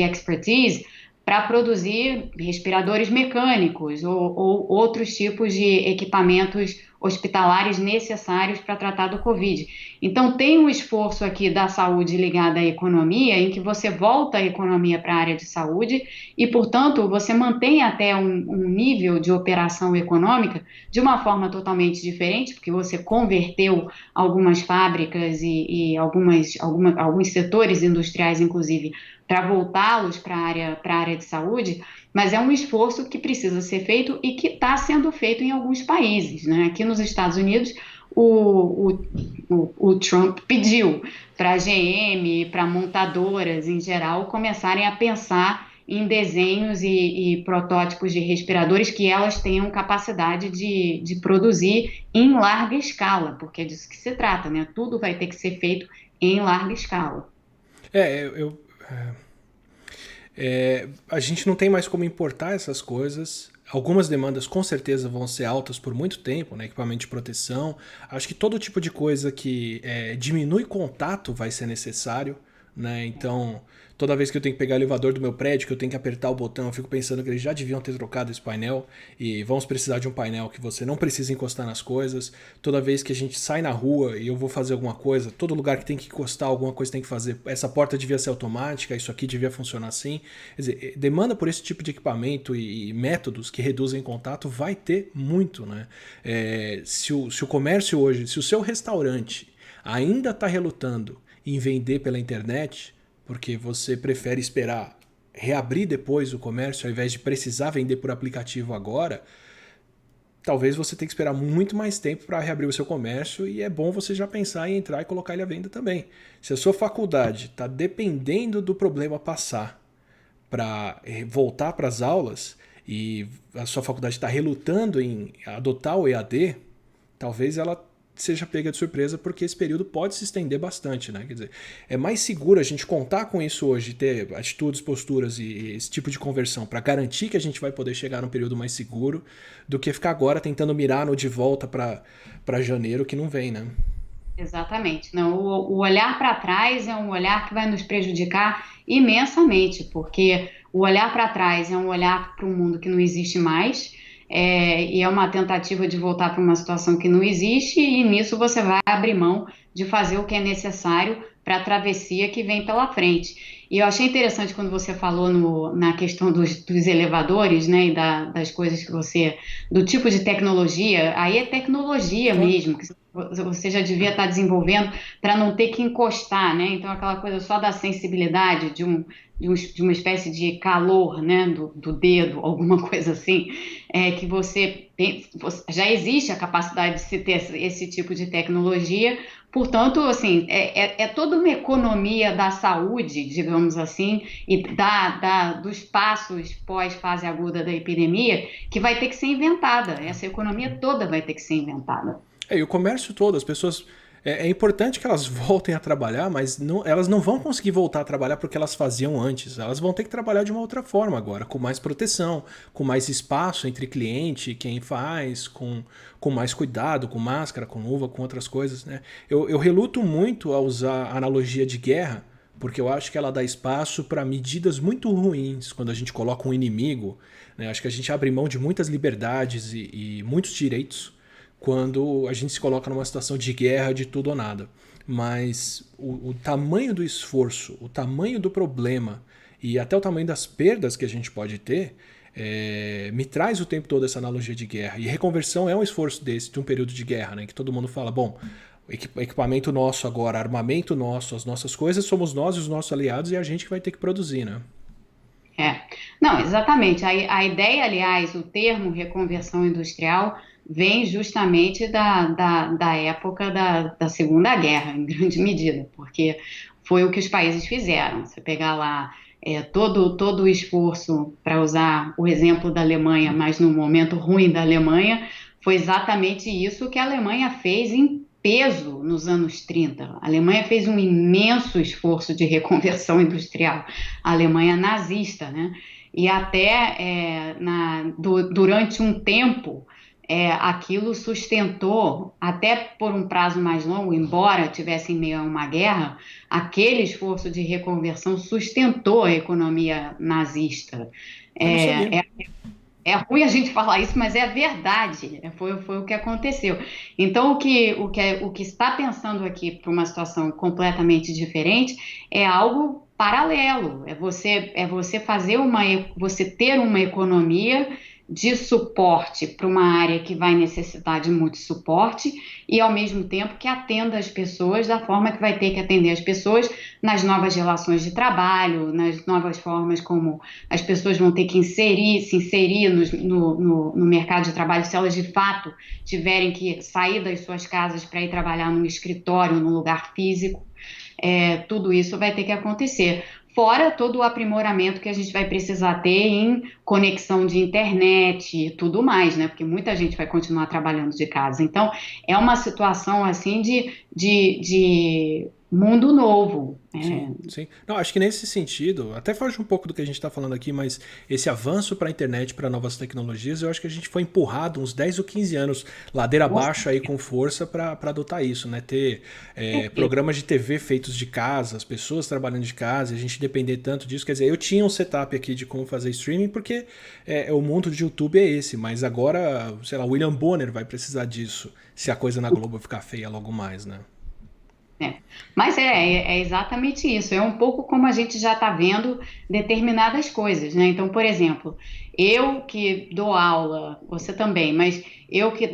S2: expertise, para produzir respiradores mecânicos ou outros tipos de equipamentos hospitalares necessários para tratar do Covid. Então, tem um esforço aqui da saúde ligado à economia, em que você volta a economia para a área de saúde e, portanto, você mantém até um nível de operação econômica de uma forma totalmente diferente, porque você converteu algumas fábricas e alguns setores industriais, inclusive, para voltá-los para a área de saúde, mas é um esforço que precisa ser feito e que está sendo feito em alguns países, né? Aqui nos Estados Unidos, o Trump pediu para a GM, para montadoras em geral, começarem a pensar em desenhos e protótipos de respiradores que elas tenham capacidade de produzir em larga escala, porque é disso que se trata, né? Tudo vai ter que ser feito em larga escala.
S1: A gente não tem mais como importar essas coisas. Algumas demandas com certeza vão ser altas por muito tempo, né? Equipamento de proteção. Acho que todo tipo de coisa que diminui contato vai ser necessário, né? Então, toda vez que eu tenho que pegar o elevador do meu prédio, que eu tenho que apertar o botão, eu fico pensando que eles já deviam ter trocado esse painel e vamos precisar de um painel que você não precisa encostar nas coisas. Toda vez que a gente sai na rua e eu vou fazer alguma coisa, todo lugar que tem que encostar alguma coisa tem que fazer. Essa porta devia ser automática, isso aqui devia funcionar assim. Quer dizer, demanda por esse tipo de equipamento e métodos que reduzem contato vai ter muito, né? Se o comércio hoje, se o seu restaurante ainda está relutando em vender pela internet, porque você prefere esperar reabrir depois o comércio ao invés de precisar vender por aplicativo agora, talvez você tenha que esperar muito mais tempo para reabrir o seu comércio e é bom você já pensar em entrar e colocar ele à venda também. Se a sua faculdade está dependendo do problema passar para voltar para as aulas e a sua faculdade está relutando em adotar o EAD, talvez ela seja pega de surpresa, porque esse período pode se estender bastante, né? Quer dizer, é mais seguro a gente contar com isso hoje, ter atitudes, posturas e esse tipo de conversão para garantir que a gente vai poder chegar num período mais seguro, do que ficar agora tentando mirar no de volta para janeiro que não vem, né?
S2: Exatamente. Não, o olhar para trás é um olhar que vai nos prejudicar imensamente, porque o olhar para trás é um olhar para um mundo que não existe mais, e é uma tentativa de voltar para uma situação que não existe, e nisso você vai abrir mão de fazer o que é necessário a travessia que vem pela frente. E eu achei interessante quando você falou na questão dos elevadores, né, e das coisas que do tipo de tecnologia, aí é tecnologia
S1: Claro.
S2: mesmo, que você já devia estar desenvolvendo para não ter que encostar, né? Então, aquela coisa só da sensibilidade, de uma espécie de calor, né, do dedo, alguma coisa assim, que já existe a capacidade de se ter esse tipo de tecnologia. Portanto, assim, é toda uma economia da saúde, digamos assim, e dos passos pós-fase aguda da epidemia, que vai ter que ser inventada. Essa economia toda vai ter que ser inventada.
S1: E o comércio todo, as pessoas. É importante que elas voltem a trabalhar, mas elas não vão conseguir voltar a trabalhar porque elas faziam antes. Elas vão ter que trabalhar de uma outra forma agora, com mais proteção, com mais espaço entre cliente e quem faz, com mais cuidado, com máscara, com luva, com outras coisas. Né? Eu reluto muito a usar a analogia de guerra, porque eu acho que ela dá espaço para medidas muito ruins quando a gente coloca um inimigo. Né? Acho que a gente abre mão de muitas liberdades e muitos direitos quando a gente se coloca numa situação de guerra de tudo ou nada. Mas o tamanho do esforço, o tamanho do problema e até o tamanho das perdas que a gente pode ter me traz o tempo todo essa analogia de guerra. E reconversão é um esforço desse, de um período de guerra, né? Que todo mundo fala, bom, equipamento nosso agora, armamento nosso, as nossas coisas, somos nós e os nossos aliados e a gente que vai ter que produzir, né?
S2: Não, exatamente. A ideia, aliás, o termo reconversão industrial vem justamente da época da Segunda Guerra, em grande medida, porque foi o que os países fizeram. Você pegar lá todo o esforço, para usar o exemplo da Alemanha, mas no momento ruim da Alemanha, foi exatamente isso que a Alemanha fez em peso nos anos 30. A Alemanha fez um imenso esforço de reconversão industrial, a Alemanha nazista, né? E até durante um tempo, aquilo sustentou, até por um prazo mais longo, embora tivesse em meio a uma guerra, aquele esforço de reconversão sustentou a economia nazista.
S1: Eu não sabia.
S2: É ruim a gente falar isso, mas é a verdade. Foi o que aconteceu. Então, o que está pensando aqui para uma situação completamente diferente é algo paralelo. Você ter uma economia de suporte para uma área que vai necessitar de muito suporte e, ao mesmo tempo, que atenda as pessoas da forma que vai ter que atender as pessoas nas novas relações de trabalho, nas novas formas como as pessoas vão ter que se inserir no mercado de trabalho, se elas de fato tiverem que sair das suas casas para ir trabalhar num escritório, num lugar físico. Tudo isso vai ter que acontecer. Fora todo o aprimoramento que a gente vai precisar ter em conexão de internet e tudo mais, né? Porque muita gente vai continuar trabalhando de casa. Então, é uma situação, assim, de mundo novo.
S1: Sim, sim. Não, acho que nesse sentido, até foge um pouco do que a gente está falando aqui, mas esse avanço para a internet, para novas tecnologias, eu acho que a gente foi empurrado uns 10 ou 15 anos ladeira abaixo aí com força para adotar isso, né? Ter programas de TV feitos de casa, as pessoas trabalhando de casa, a gente depender tanto disso. Quer dizer, eu tinha um setup aqui de como fazer streaming, porque o mundo de YouTube é esse, mas agora, sei lá, o William Bonner vai precisar disso, se a coisa na Globo ficar feia logo mais, né?
S2: Mas é exatamente isso. É um pouco como a gente já está vendo determinadas coisas, né? Então, por exemplo, eu que dou aula, você também, mas eu que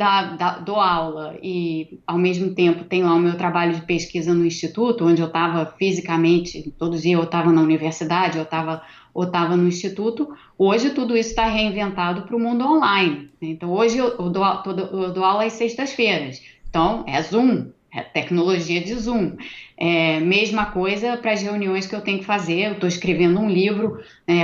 S2: dou aula e, ao mesmo tempo, tenho lá o meu trabalho de pesquisa no instituto, onde eu estava fisicamente, todo dia eu estava na universidade, ou estava no instituto, hoje tudo isso está reinventado para o mundo online. Então, hoje eu dou aula às sextas-feiras. Então, é Zoom. Tecnologia de Zoom. Mesma coisa para as reuniões que eu tenho que fazer. Eu estou escrevendo um livro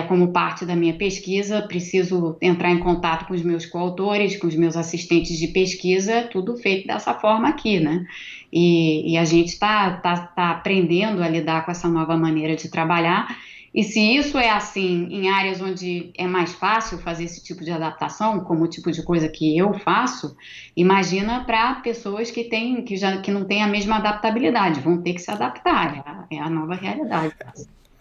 S2: como parte da minha pesquisa, preciso entrar em contato com os meus coautores, com os meus assistentes de pesquisa, tudo feito dessa forma aqui, né? E a gente está aprendendo a lidar com essa nova maneira de trabalhar. E se isso é assim em áreas onde é mais fácil fazer esse tipo de adaptação, como o tipo de coisa que eu faço, imagina para pessoas que não têm a mesma adaptabilidade, vão ter que se adaptar, é a nova realidade.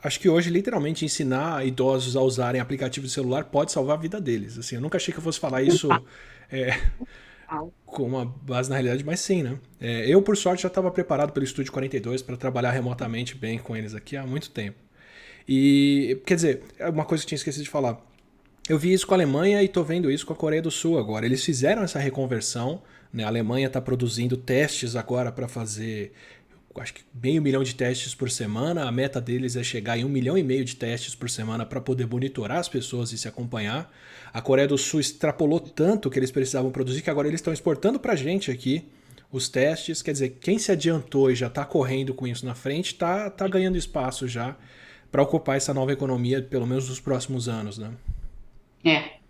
S1: Acho que hoje, literalmente, ensinar idosos a usarem aplicativo de celular pode salvar a vida deles. Assim, eu nunca achei que eu fosse falar isso com uma base na realidade, mas sim, né? Eu, por sorte, já estava preparado pelo Estúdio 42 para trabalhar remotamente bem com eles aqui há muito tempo. E, quer dizer, é uma coisa que eu tinha esquecido de falar. Eu vi isso com a Alemanha e estou vendo isso com a Coreia do Sul agora. Eles fizeram essa reconversão, né? A Alemanha está produzindo testes agora para fazer, acho que 500 mil de testes por semana. A meta deles é chegar em 1,5 milhão de testes por semana para poder monitorar as pessoas e se acompanhar. A Coreia do Sul extrapolou tanto que eles precisavam produzir que agora eles estão exportando para a gente aqui os testes. Quer dizer, quem se adiantou e já está correndo com isso na frente tá ganhando espaço já para ocupar essa nova economia, pelo menos nos próximos anos, né?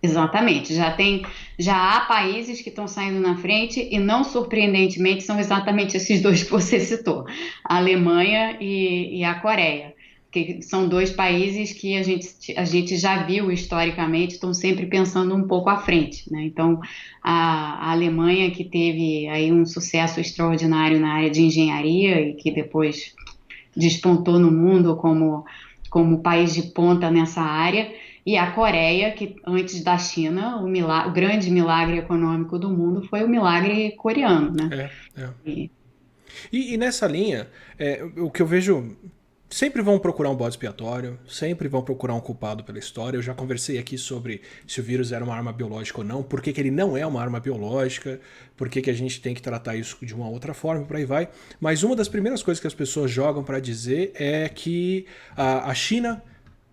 S2: Exatamente. Já há países que estão saindo na frente e não surpreendentemente são exatamente esses dois que você citou, a Alemanha e a Coreia, que são dois países que a gente já viu historicamente, estão sempre pensando um pouco à frente, né? Então, a Alemanha que teve aí um sucesso extraordinário na área de engenharia e que depois despontou no mundo como país de ponta nessa área, e a Coreia, que antes da China, o grande milagre econômico do mundo foi o milagre coreano, né?
S1: É, é.
S2: E,
S1: E nessa linha, o que eu vejo. Sempre vão procurar um bode expiatório, sempre vão procurar um culpado pela história. Eu já conversei aqui sobre se o vírus era uma arma biológica ou não, por que ele não é uma arma biológica, por que a gente tem que tratar isso de uma outra forma, por aí vai. Mas uma das primeiras coisas que as pessoas jogam para dizer é que a China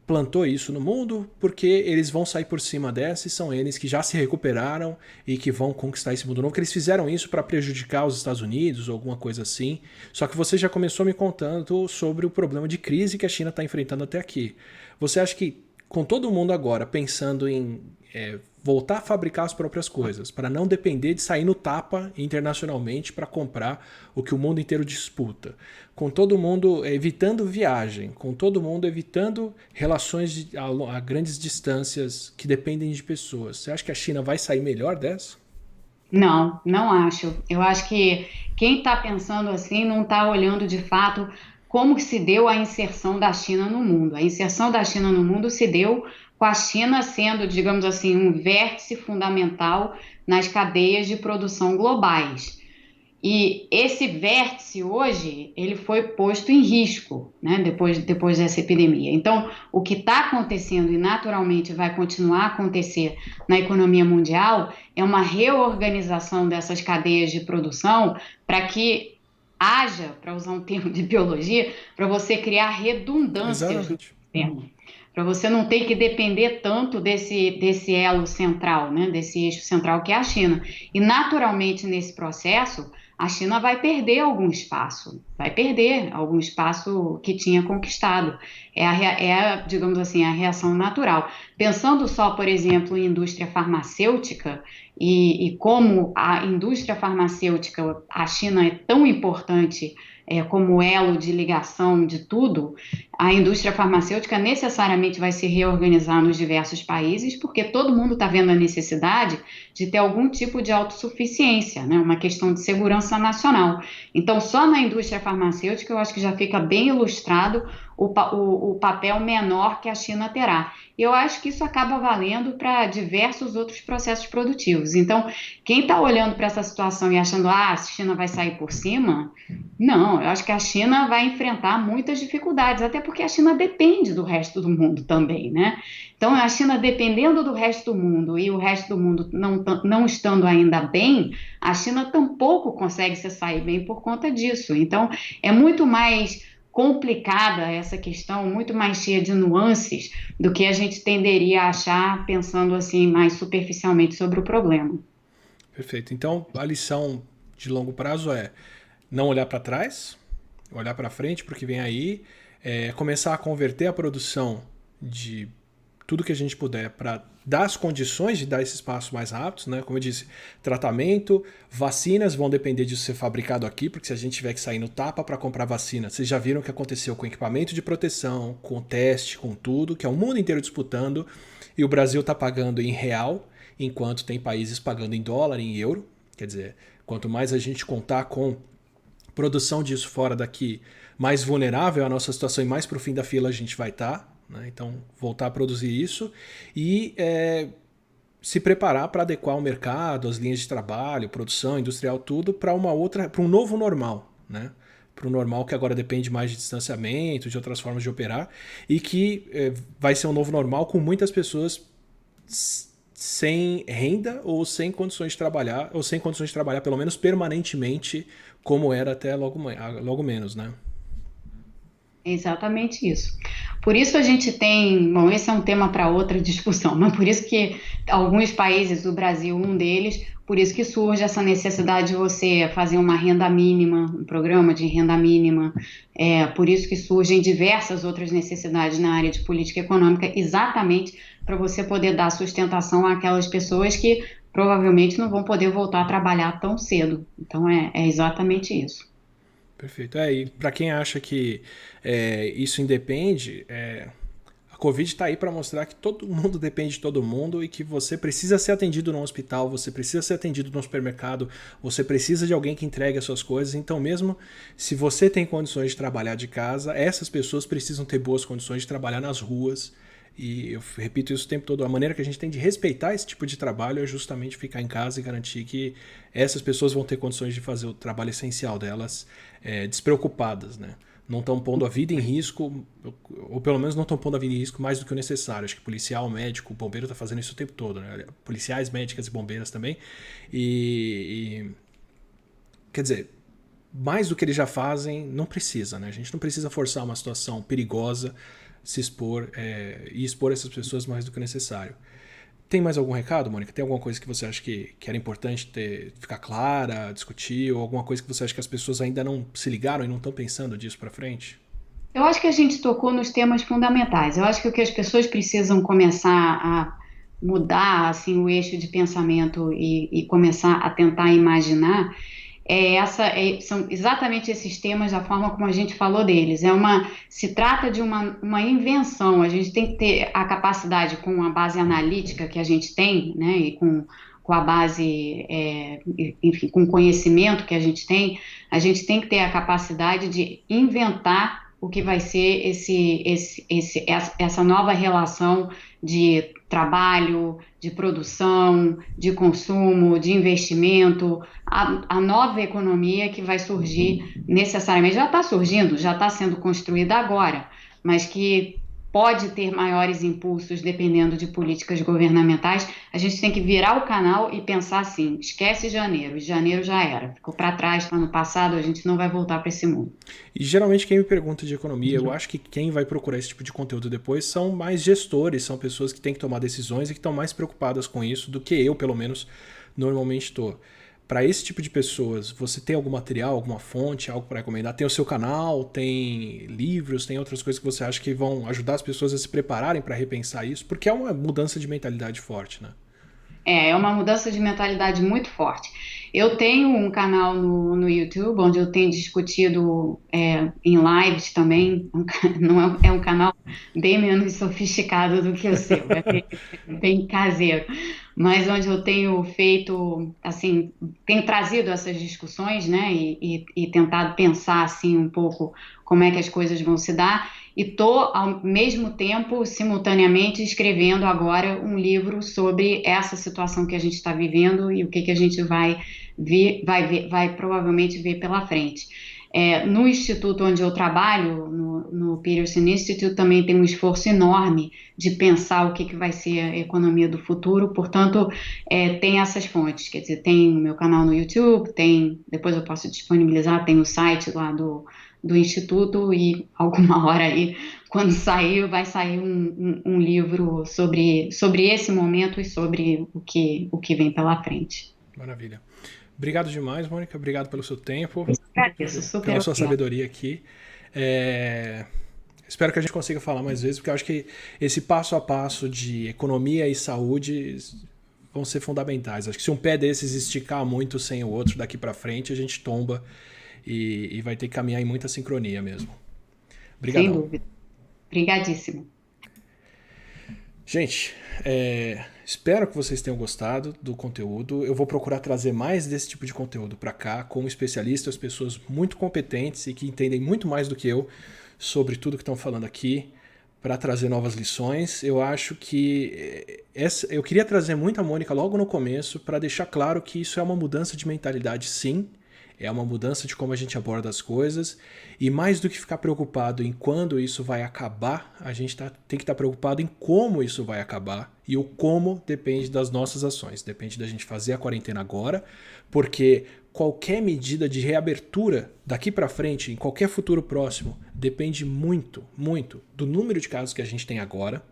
S1: plantou isso no mundo porque eles vão sair por cima dessa e são eles que já se recuperaram e que vão conquistar esse mundo novo, que eles fizeram isso para prejudicar os Estados Unidos ou alguma coisa assim. Só que você já começou me contando sobre o problema de crise que a China está enfrentando até aqui. Você acha que com todo mundo agora pensando em voltar a fabricar as próprias coisas, para não depender de sair no tapa internacionalmente para comprar o que o mundo inteiro disputa, com todo mundo evitando viagem, com todo mundo evitando relações a grandes distâncias que dependem de pessoas, você acha que a China vai sair melhor dessa?
S2: não, não acho. Eu acho que quem está pensando assim não está olhando de fato como que se deu a inserção da China no mundo. A inserção da China no mundo se deu com a China sendo, digamos assim, um vértice fundamental nas cadeias de produção globais. E esse vértice hoje, ele foi posto em risco, né, depois dessa epidemia. Então, o que está acontecendo e naturalmente vai continuar a acontecer na economia mundial é uma reorganização dessas cadeias de produção para que haja, para usar um termo de biologia, para você criar redundâncias no
S1: Exatamente.
S2: sistema. Para você não ter que depender tanto desse elo central, né, desse eixo central que é a China. E naturalmente nesse processo a China vai perder algum espaço que tinha conquistado. Digamos assim, a reação natural. Pensando só, por exemplo, em indústria farmacêutica e como a indústria farmacêutica, a China é tão importante como elo de ligação de tudo, a indústria farmacêutica necessariamente vai se reorganizar nos diversos países, porque todo mundo está vendo a necessidade de ter algum tipo de autossuficiência, né? Uma questão de segurança nacional. Então, só na indústria farmacêutica eu acho que já fica bem ilustrado o papel menor que a China terá. E eu acho que isso acaba valendo para diversos outros processos produtivos. Então, quem está olhando para essa situação e achando, a China vai sair por cima, não, eu acho que a China vai enfrentar muitas dificuldades, até porque a China depende do resto do mundo também, né? Então, a China dependendo do resto do mundo e o resto do mundo não estando ainda bem, a China tampouco consegue se sair bem por conta disso. Então, é muito mais complicada essa questão, muito mais cheia de nuances do que a gente tenderia a achar pensando assim mais superficialmente sobre o problema.
S1: Perfeito. Então, a lição de longo prazo é não olhar para trás, olhar para frente para o que vem aí, começar a converter a produção de tudo que a gente puder para dar as condições de dar esses passos mais rápidos, né? Como eu disse, tratamento, vacinas vão depender disso ser fabricado aqui, porque se a gente tiver que sair no tapa para comprar vacina, vocês já viram o que aconteceu com equipamento de proteção, com teste, com tudo, que é o mundo inteiro disputando, e o Brasil está pagando em real, enquanto tem países pagando em dólar, em euro. Quer dizer, quanto mais a gente contar com produção disso fora daqui, mais vulnerável é a nossa situação e mais para o fim da fila a gente vai estar. Né? Então, voltar a produzir isso e se preparar para adequar o mercado, as linhas de trabalho, produção, industrial, tudo para um novo normal, né? Para o normal que agora depende mais de distanciamento, de outras formas de operar, e que vai ser um novo normal com muitas pessoas sem renda ou sem condições de trabalhar, pelo menos permanentemente, como era até logo menos, né?
S2: É exatamente isso. Por isso a gente tem, bom, esse é um tema para outra discussão, mas por isso que alguns países, o Brasil um deles, por isso que surge essa necessidade de você fazer uma renda mínima, um programa de renda mínima, por isso que surgem diversas outras necessidades na área de política econômica, exatamente para você poder dar sustentação àquelas pessoas que provavelmente não vão poder voltar a trabalhar tão cedo. Então é exatamente isso.
S1: Perfeito. E para quem acha que isso independe, a Covid está aí para mostrar que todo mundo depende de todo mundo e que você precisa ser atendido no hospital, você precisa ser atendido no supermercado, você precisa de alguém que entregue as suas coisas. Então, mesmo se você tem condições de trabalhar de casa, essas pessoas precisam ter boas condições de trabalhar nas ruas. E eu repito isso o tempo todo, a maneira que a gente tem de respeitar esse tipo de trabalho é justamente ficar em casa e garantir que essas pessoas vão ter condições de fazer o trabalho essencial delas despreocupadas, né? Não estão pondo a vida em risco, ou pelo menos não estão pondo a vida em risco mais do que o necessário. Acho que policial, médico, bombeiro está fazendo isso o tempo todo, né? Policiais, médicas e bombeiras também. Quer dizer, mais do que eles já fazem, não precisa, né? A gente não precisa forçar uma situação perigosa, se expor e expor essas pessoas mais do que necessário. Tem mais algum recado, Mônica? Tem alguma coisa que você acha que era importante ficar clara, discutir, ou alguma coisa que você acha que as pessoas ainda não se ligaram e não estão pensando disso para frente?
S2: Eu acho que a gente tocou nos temas fundamentais. Eu acho que o que as pessoas precisam começar a mudar assim o eixo de pensamento e começar a tentar imaginar são exatamente esses temas da forma como a gente falou deles. Se trata de uma invenção. A gente tem que ter a capacidade, com a base analítica que a gente tem, né, e com a base, enfim, com o conhecimento que a gente tem que ter a capacidade de inventar o que vai ser essa nova relação de trabalho, de produção, de consumo, de investimento, a nova economia que vai surgir necessariamente, já está surgindo, já está sendo construída agora, mas que pode ter maiores impulsos dependendo de políticas governamentais. A gente tem que virar o canal e pensar assim, esquece janeiro já era, ficou para trás, está no passado, a gente não vai voltar para esse mundo.
S1: E geralmente quem me pergunta de economia, eu acho que quem vai procurar esse tipo de conteúdo depois são mais gestores, são pessoas que têm que tomar decisões e que estão mais preocupadas com isso do que eu, pelo menos, normalmente estou. Para esse tipo de pessoas, você tem algum material, alguma fonte, algo para recomendar? Tem o seu canal, tem livros, tem outras coisas que você acha que vão ajudar as pessoas a se prepararem para repensar isso? Porque é uma mudança de mentalidade forte, né?
S2: É uma mudança de mentalidade muito forte. Eu tenho um canal no YouTube onde eu tenho discutido em lives também. Não é um canal bem menos sofisticado do que o seu, bem caseiro, mas onde eu tenho feito, assim, tenho trazido essas discussões, né, e tentado pensar assim um pouco como é que as coisas vão se dar. E estou, ao mesmo tempo, simultaneamente, escrevendo agora um livro sobre essa situação que a gente está vivendo e o que a gente vai provavelmente ver pela frente. No instituto onde eu trabalho, no Peterson Institute, também tem um esforço enorme de pensar o que vai ser a economia do futuro. Portanto, tem essas fontes, quer dizer, tem o meu canal no YouTube, depois eu posso disponibilizar, tem o site lá do Instituto, e alguma hora aí, quando sair, vai sair um livro sobre esse momento e sobre o que vem pela frente.
S1: Maravilha. Obrigado demais, Mônica. Obrigado pelo seu tempo.
S2: Agradeço, super
S1: pela sua
S2: obrigada.
S1: sabedoria aqui. Espero que a gente consiga falar mais vezes, porque eu acho que esse passo a passo de economia e saúde vão ser fundamentais. Acho que se um pé desses esticar muito sem o outro daqui para frente, a gente tomba e vai ter que caminhar em muita sincronia mesmo. Obrigadão.
S2: Sem dúvida. Obrigadíssimo.
S1: Gente, espero que vocês tenham gostado do conteúdo. Eu vou procurar trazer mais desse tipo de conteúdo para cá, com especialistas, pessoas muito competentes e que entendem muito mais do que eu sobre tudo que estão falando aqui, para trazer novas lições. Eu acho que eu queria trazer muito a Mônica logo no começo para deixar claro que isso é uma mudança de mentalidade, sim. É uma mudança de como a gente aborda as coisas. E mais do que ficar preocupado em quando isso vai acabar, a gente tem que estar preocupado em como isso vai acabar. E o como depende das nossas ações. Depende da gente fazer a quarentena agora, porque qualquer medida de reabertura daqui para frente, em qualquer futuro próximo, depende muito, muito do número de casos que a gente tem agora.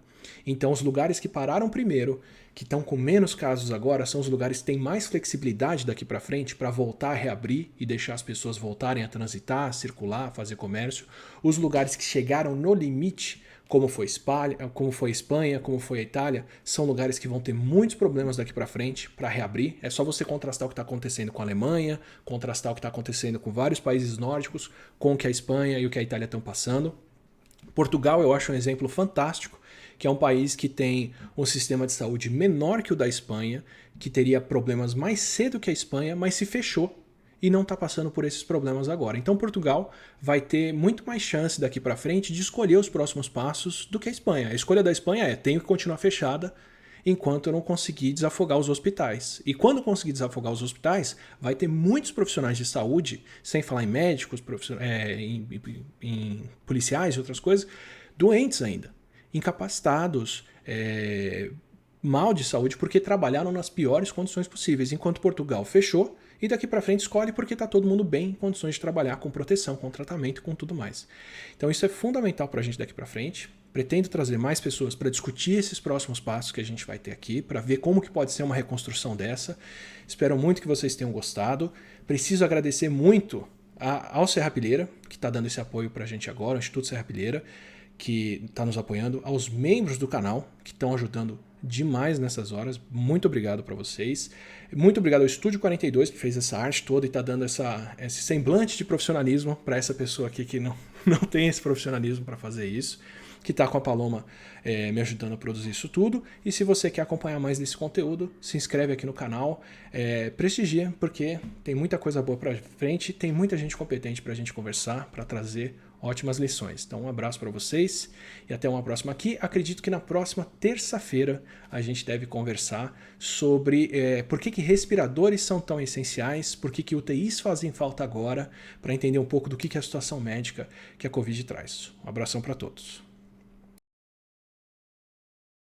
S1: Então, os lugares que pararam primeiro, que estão com menos casos agora, são os lugares que têm mais flexibilidade daqui para frente para voltar a reabrir e deixar as pessoas voltarem a transitar, circular, fazer comércio. Os lugares que chegaram no limite, como foi a Espanha, como foi a Itália, são lugares que vão ter muitos problemas daqui para frente para reabrir. É só você contrastar o que está acontecendo com a Alemanha, contrastar o que está acontecendo com vários países nórdicos, com o que a Espanha e o que a Itália estão passando. Portugal eu acho um exemplo fantástico, que é um país que tem um sistema de saúde menor que o da Espanha, que teria problemas mais cedo que a Espanha, mas se fechou e não está passando por esses problemas agora. Então Portugal vai ter muito mais chance daqui para frente de escolher os próximos passos do que a Espanha. A escolha da Espanha é: tenho que continuar fechada enquanto eu não conseguir desafogar os hospitais. E quando conseguir desafogar os hospitais, vai ter muitos profissionais de saúde, sem falar em médicos, em policiais e outras coisas, doentes ainda, incapacitados, mal de saúde, porque trabalharam nas piores condições possíveis, enquanto Portugal fechou e daqui para frente escolhe porque está todo mundo bem em condições de trabalhar com proteção, com tratamento, com tudo mais. Então isso é fundamental para a gente daqui para frente. Pretendo trazer mais pessoas para discutir esses próximos passos que a gente vai ter aqui, para ver como que pode ser uma reconstrução dessa. Espero muito que vocês tenham gostado. Preciso agradecer muito ao Serra Pilheira, que está dando esse apoio para a gente agora, o Instituto Serra Pilheira, que está nos apoiando, aos membros do canal, que estão ajudando demais nessas horas. Muito obrigado para vocês. Muito obrigado ao Estúdio 42, que fez essa arte toda e está dando esse semblante de profissionalismo para essa pessoa aqui que não tem esse profissionalismo para fazer isso, que está com a Paloma me ajudando a produzir isso tudo. E se você quer acompanhar mais desse conteúdo, se inscreve aqui no canal, prestigia, porque tem muita coisa boa para frente, tem muita gente competente para a gente conversar, para trazer ótimas lições. Então um abraço para vocês e até uma próxima aqui. Acredito que na próxima terça-feira a gente deve conversar sobre por que respiradores são tão essenciais, por que UTIs fazem falta agora, para entender um pouco do que é a situação médica que a Covid traz. Um abração para todos.